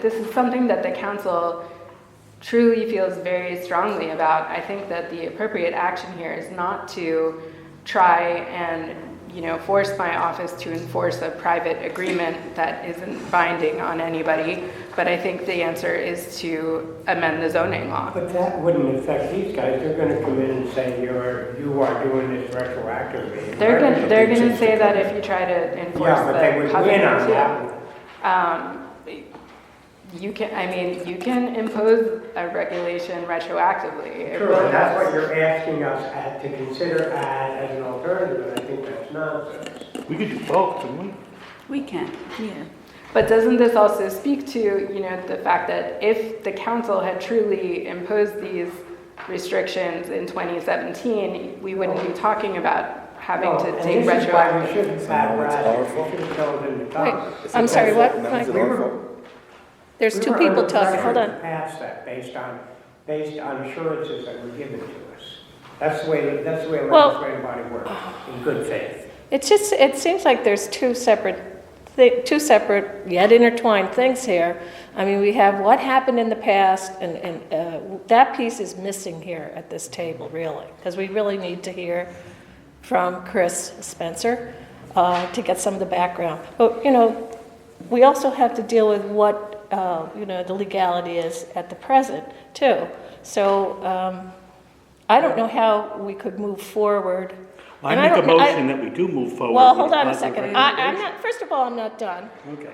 this is something that the council truly feels very strongly about, I think that the appropriate action here is not to try and force my office to enforce a private agreement that isn't binding on anybody, but I think the answer is to amend the zoning law. But that wouldn't affect these guys. They're going to come in and say you are doing this retroactively. They're going to say that if you try to enforce but they would win on that. You can impose a regulation retroactively. Sure, and that's what you're asking us to consider as an alternative, and I think that's nonsense. We could do both, couldn't we? We can, yeah. But doesn't this also speak to, the fact that if the council had truly imposed these restrictions in 2017, we wouldn't be talking about having No, to and take this is why we retroactive. shouldn't have Brad, we shouldn't tell them to come. Wait, I'm sorry, what, Mike? There's two people talking, hold on. Pass that based on assurances that were given to us. That's the way a Well- legislative body works, in good faith. It seems like there's two separate yet intertwined things here. I mean, we have what happened in the past, and that piece is missing here at this table, really, because we really need to hear from Chris Spencer to get some of the background. But, we also have to deal with what, the legality is at the present, too. So I don't know how we could move forward. I make a motion that we do move forward. Well, with hold on a positive second. recommendation. First of all, I'm not done. Okay.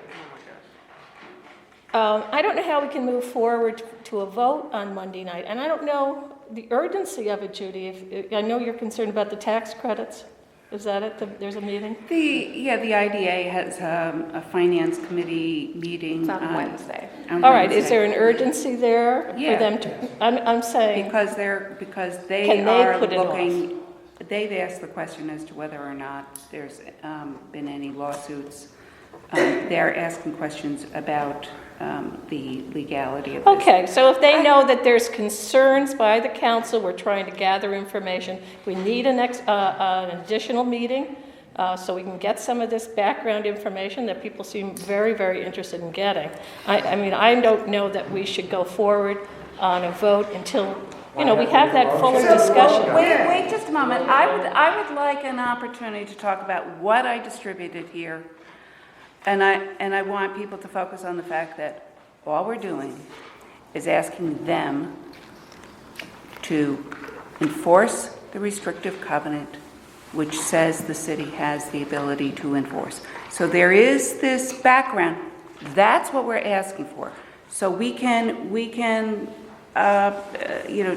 I don't know how we can move forward to a vote on Monday night, and I don't know the urgency of it, Judy. I know you're concerned about the tax credits. Is that it? There's a meeting? The IDA has a finance committee meeting It's on Wednesday. on All right, is Wednesday. there an urgency there for Yeah. them to, I'm saying, Because they Can they are put it off? looking, they've asked the question as to whether or not there's been any lawsuits. They're asking questions about the legality of this. okay, so if they know that there's concerns by the council, we're trying to gather information, we need an additional meeting so we can get some of this background information that people seem very, very interested in getting. I mean, I don't know that we should go forward on a vote until, we have that fuller discussion. Wait just a moment. I would like an opportunity to talk about what I distributed here. And I want people to focus on the fact that all we're doing is asking them to enforce the restrictive covenant, which says the city has the ability to enforce. So there is this background. That's what we're asking for. So we can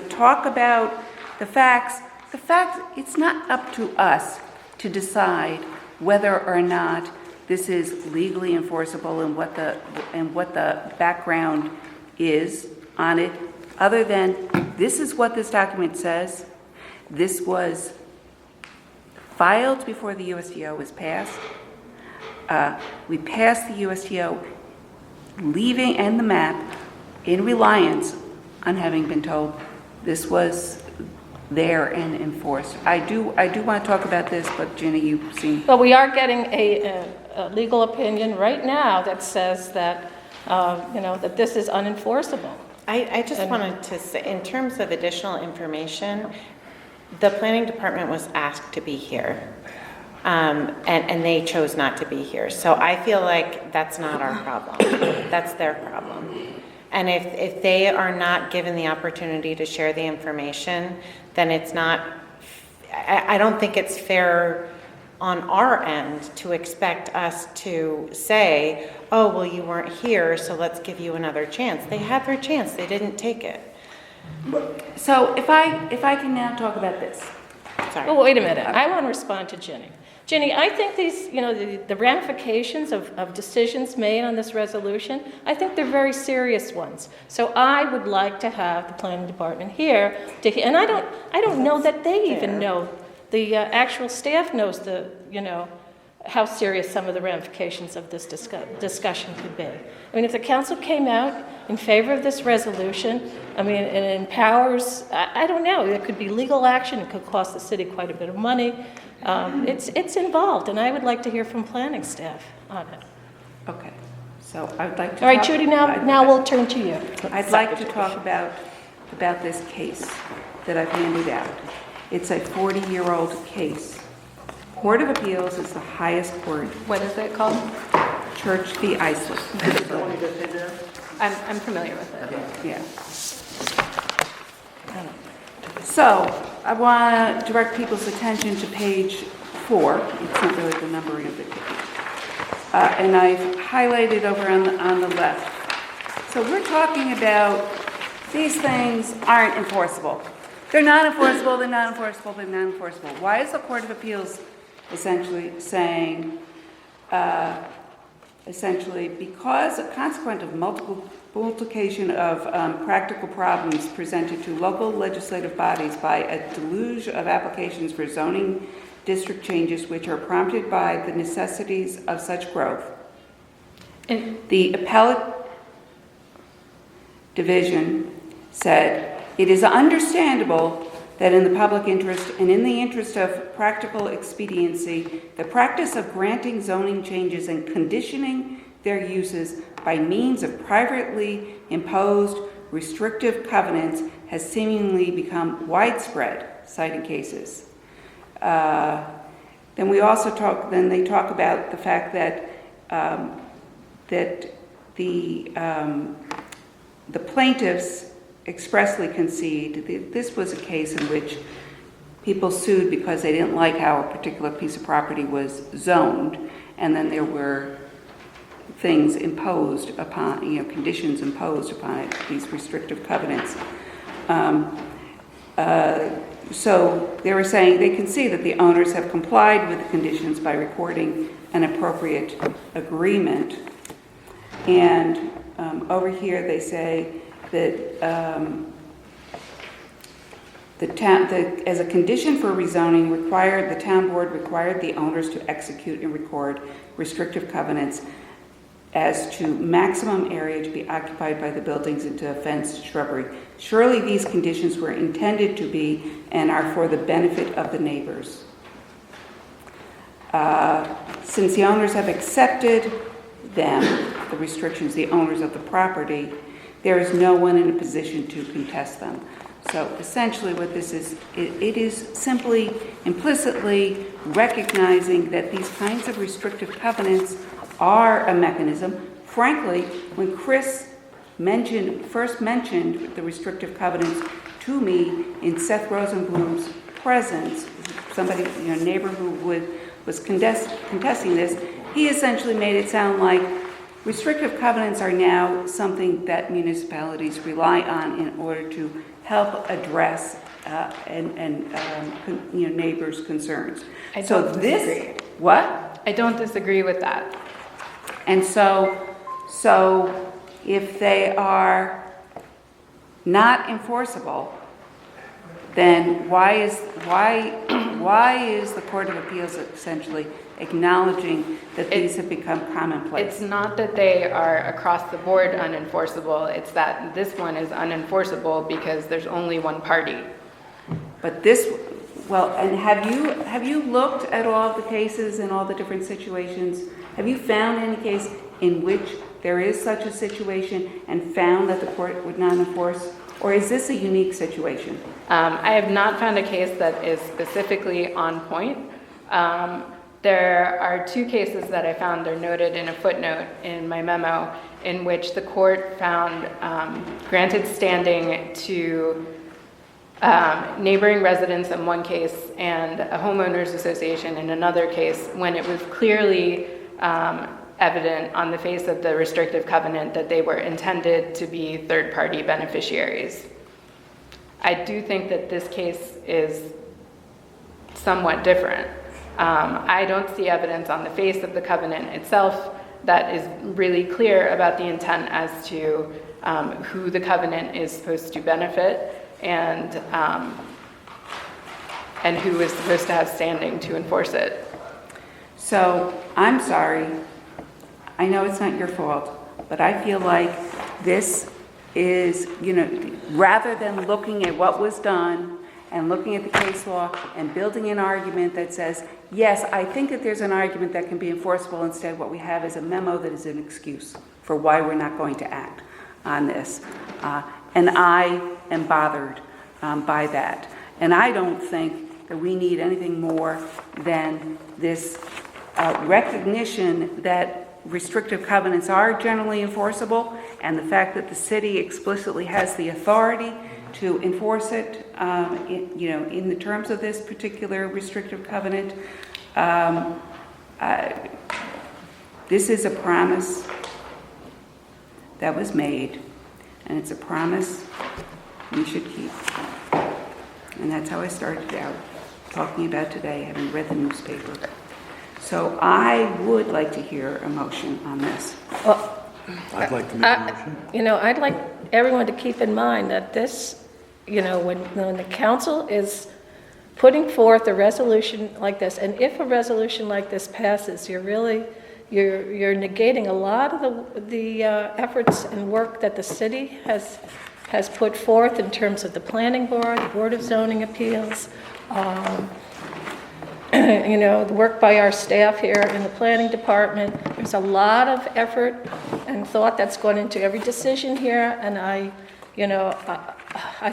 talk about the facts. The fact, it's not up to us to decide whether or not this is legally enforceable and what the background is on it, other than this is what this document says. This was filed before the USDO was passed. We passed the USDO leaving and the map in reliance on having been told this was there and enforced. I do want to talk about this, but Ginny, you seem... But we are getting a legal opinion right now that says that, that this is unenforceable. I just wanted to say, in terms of additional information, the planning department was asked to be here, and they chose not to be here. So I feel like that's not our problem. That's their problem. And if they are not given the opportunity to share the information, then it's not, I don't think it's fair on our end to expect us to say, oh, well, you weren't here, so let's give you another chance. They had their chance, they didn't take it. So if I can now talk about this. Sorry. Oh, wait a minute. I want to respond to Ginny. Ginny, I think these, the ramifications of decisions made on this resolution, I think they're very serious ones. So I would like to have the planning department here and I don't know that they even know. The actual staff knows how serious some of the ramifications of this discussion could be. I mean, if the council came out in favor of this resolution, I mean, it empowers, I don't know, it could be legal action, it could cost the city quite a bit of money. It's involved, and I would like to hear from planning staff on it. Okay, so I'd like to... All right, Judy, now we'll turn to you. I'd like to talk about this case that I've handed out. It's a 40-year-old case. Court of Appeals is the highest court. What is it called? Church v. Islip. I'm familiar with it. Yeah. So I want to direct people's attention to page 4. It's not really the numbering of the page. And I've highlighted over on the left. So we're talking about these things aren't enforceable. They're not enforceable, they're not enforceable, they're not enforceable. Why is the Court of Appeals essentially saying, because consequent of multiplication of practical problems presented to local legislative bodies by a deluge of applications for zoning district changes which are prompted by the necessities of such growth. The appellate division said, it is understandable that in the public interest and in the interest of practical expediency, the practice of granting zoning changes and conditioning their uses by means of privately imposed restrictive covenants has seemingly become widespread, citing cases. Then they talk about the fact that the plaintiffs expressly concede that this was a case in which people sued because they didn't like how a particular piece of property was zoned, and then there were things imposed upon, conditions imposed upon it, these restrictive covenants. So they were saying they can see that the owners have complied with the conditions by recording an appropriate agreement. And over here they say that as a condition for rezoning, the town board required the owners to execute and record restrictive covenants as to maximum area to be occupied by the buildings and to fenced shrubbery. Surely these conditions were intended to be and are for the benefit of the neighbors. Since the owners have accepted them, the restrictions, the owners of the property, there is no one in a position to contest them. So essentially what this is, it is simply implicitly recognizing that these kinds of restrictive covenants are a mechanism. Frankly, when Chris first mentioned the restrictive covenants to me in Seth Rosenblum's presence, somebody, a neighbor who was contesting this, he essentially made it sound like restrictive covenants are now something that municipalities rely on in order to help address neighbors' concerns. I don't disagree. What? I don't disagree with that. And so if they are not enforceable, then why is the Court of Appeals essentially acknowledging that these have become commonplace? It's not that they are across the board unenforceable, it's that this one is unenforceable because there's only one party. But and have you looked at all of the cases and all the different situations? Have you found any case in which there is such a situation and found that the court would not enforce? Or is this a unique situation? I have not found a case that is specifically on point. There are two cases that I found, they're noted in a footnote in my memo, in which the court found granted standing to neighboring residents in one case and a homeowners association in another case when it was clearly evident on the face of the restrictive covenant that they were intended to be third-party beneficiaries. I do think that this case is somewhat different. I don't see evidence on the face of the covenant itself that is really clear about the intent as to who the covenant is supposed to benefit and who is supposed to have standing to enforce it. So I'm sorry. I know it's not your fault, but I feel like this is, rather than looking at what was done and looking at the case law and building an argument that says, yes, I think that there's an argument that can be enforceable. Instead, what we have is a memo that is an excuse for why we're not going to act on this. And I am bothered by that. And I don't think that we need anything more than this recognition that restrictive covenants are generally enforceable, and the fact that the city explicitly has the authority to enforce it, in the terms of this particular restrictive covenant. This is a promise that was made, and it's a promise we should keep. And that's how I started out talking about today, having read the newspaper. So I would like to hear a motion on this. Well, I'd like to make a motion. I'd like everyone to keep in mind that this, when the council is putting forth a resolution like this, and if a resolution like this passes, you're negating a lot of the efforts and work that the city has put forth in terms of the planning board, the Board of Zoning Appeals, the work by our staff here in the planning department. There's a lot of effort and thought that's gone into every decision here, and I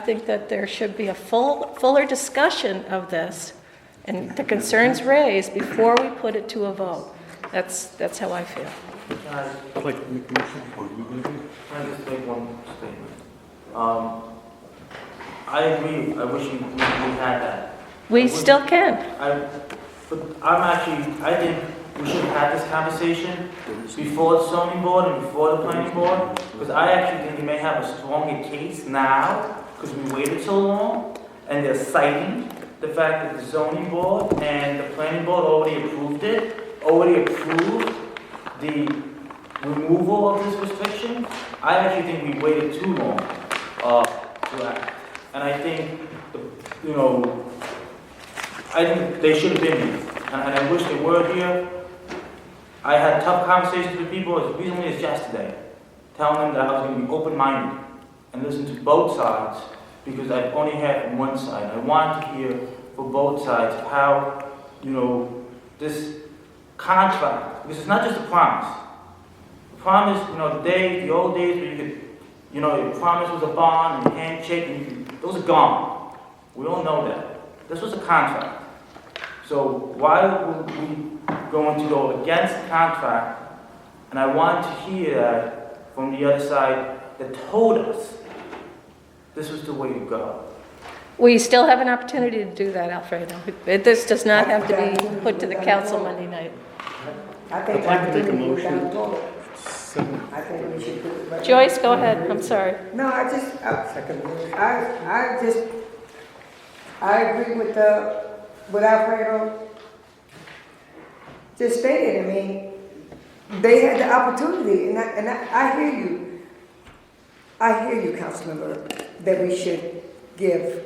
think that there should be a fuller discussion of this and the concerns raised before we put it to a vote. That's how I feel. I'd like to make a motion. Can I just make one statement? I agree. I wish we had that. We still can. I think we should have had this conversation before the zoning board and before the planning board, because I actually think we may have a stronger case now, because we waited so long, and they're citing the fact that the zoning board and the planning board already approved the removal of this restriction. I actually think we waited too long to act. And I think, I think they should have been here. And I wish they were here. I had tough conversations with people as recently as yesterday, telling them that I was going to be open-minded and listen to both sides, because I've only had one side. I wanted to hear for both sides how, this contract, because it's not just a promise. The promise, the old days where you could, your promise was a bond and a handshake, and those are gone. We all know that. This was a contract. So why would we going to go against the contract? And I wanted to hear that from the other side that told us this was the way to go. We still have an opportunity to do that, Alfredo. This does not have to be put to the council Monday night. I think I'd like to make a opportunity motion. without vote. I think we should put it right. Joyce, go ahead. I'm sorry. No, I agree with what Alfredo just stated. I mean, they had the opportunity, and I hear you. I hear you, Councilmember, that we should give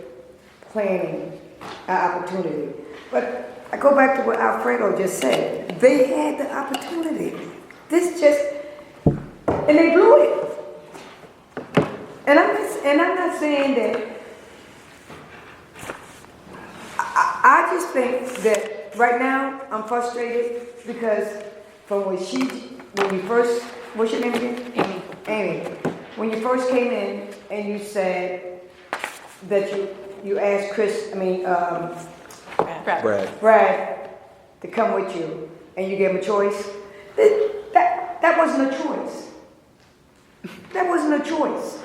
planning an opportunity. But I go back to what Alfredo just said. They had the opportunity. And they blew it. And I'm not saying that. I just think that right now I'm frustrated because from when you first, what's your name again? Amy. When you first came in and you said that you asked Brad to come with you, and you gave him a choice. That wasn't a choice. That wasn't a choice.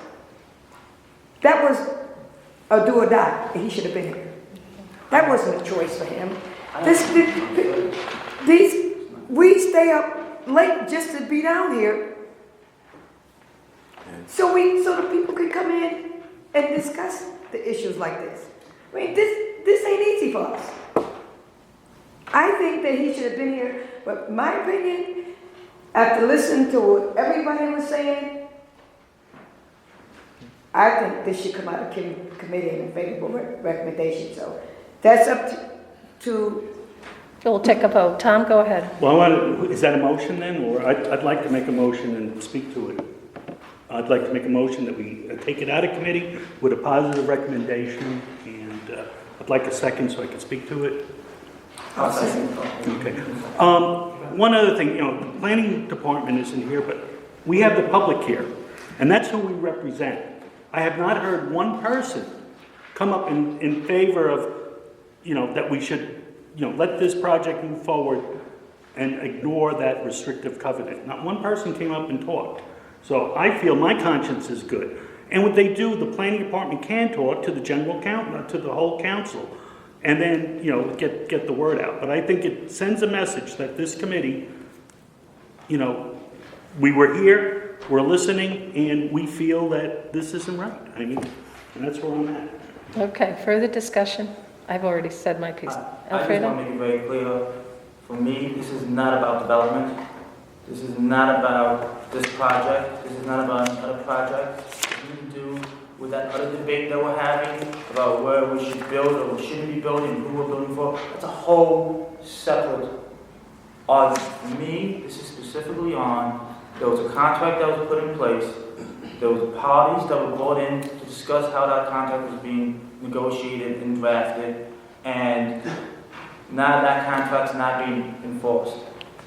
That was a do or die, and he should have been here. That wasn't a choice for him. We stay up late just to be down here, so the people can come in and discuss the issues like this. I mean, this ain't easy for us. I think that he should have been here, but my opinion, after listening to what everybody was saying, I think this should come out of committee in a favorable recommendation. So that's up to. We'll take a vote. Tom, go ahead. Well, is that a motion then, or I'd like to make a motion and speak to it. I'd like to make a motion that we take it out of committee with a positive recommendation, and I'd like a second so I can speak to it. I'll second. Okay. One other thing, the planning department isn't here, but we have the public here, and that's who we represent. I have not heard one person come up in favor of, that we should, let this project move forward and ignore that restrictive covenant. Not one person came up and talked. So I feel my conscience is good. And what they do, the planning department can talk to the general counsel, to the whole council, and then, get the word out. But I think it sends a message that this committee, we were here, we're listening, and we feel that this isn't right. I mean, and that's where I'm at. Okay, further discussion? I've already said my piece. I just Alfredo? want to make it very clear, for me, this is not about development. This is not about this project. This is not about another project. We can do with that other debate that we're having about where we should build or we shouldn't be building, and who we're building for. That's a whole separate argument. For me, this is specifically on, there was a contract that was put in place, there was parties that were brought in to discuss how that contract was being negotiated and drafted, and now that contract's not being enforced.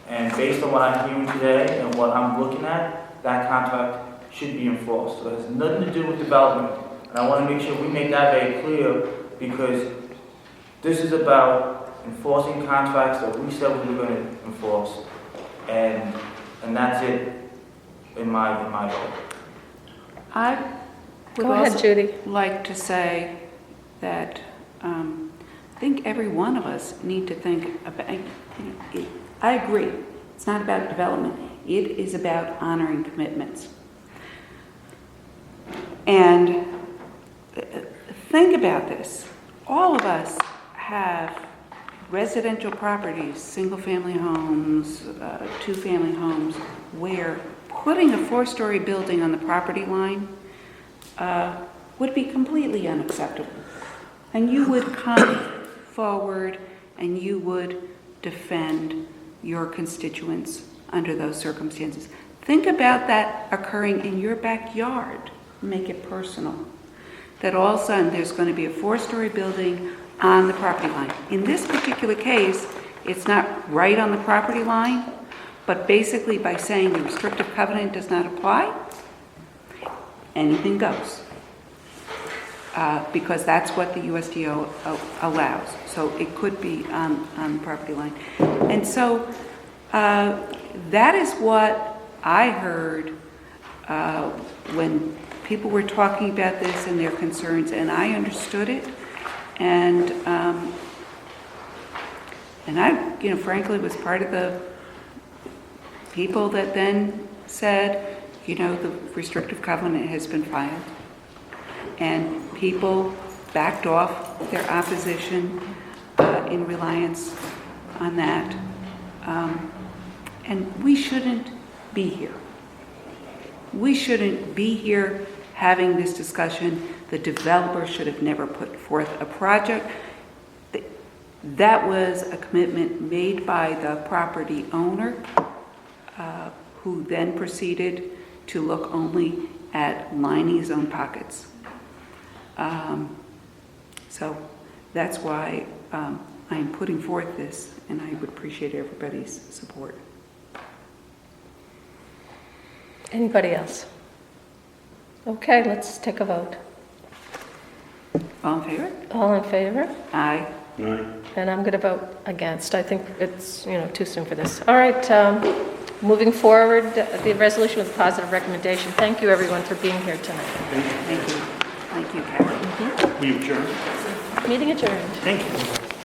And based on what I'm hearing today and what I'm looking at, that contract should be enforced. So it has nothing to do with development. And I want to make sure we make that very clear, because this is about enforcing contracts that we said we were going to enforce. And that's it in my vote. I would Go ahead, also Judy. like to say that I think every one of us need to think about, I agree, it's not about development, it is about honoring commitments. And think about this. All of us have residential properties, single-family homes, two-family homes, where putting a 4-story building on the property line would be completely unacceptable. And you would come forward and you would defend your constituents under those circumstances. Think about that occurring in your backyard. Make it personal. That all of a sudden there's going to be a 4-story building on the property line. In this particular case, it's not right on the property line, but basically by saying the restrictive covenant does not apply, anything goes. Because that's what the USDO allows. So it could be on the property line. And so that is what I heard when people were talking about this and their concerns, and I understood it. And I, frankly, was part of the people that then said, the restrictive covenant has been filed. And people backed off their opposition in reliance on that. And we shouldn't be here. We shouldn't be here having this discussion. The developer should have never put forth a project. That was a commitment made by the property owner, who then proceeded to look only at lining his own pockets. So that's why I'm putting forth this, and I would appreciate everybody's support. Anybody else? Okay, let's take a vote. All in favor? All in favor? Aye. Aye. And I'm going to vote against. I think it's, too soon for this. All right, moving forward, the resolution with a positive recommendation. Thank you, everyone, for being here tonight. Thank you. Thank you, Karen. We adjourn. Meeting adjourned. Thank you.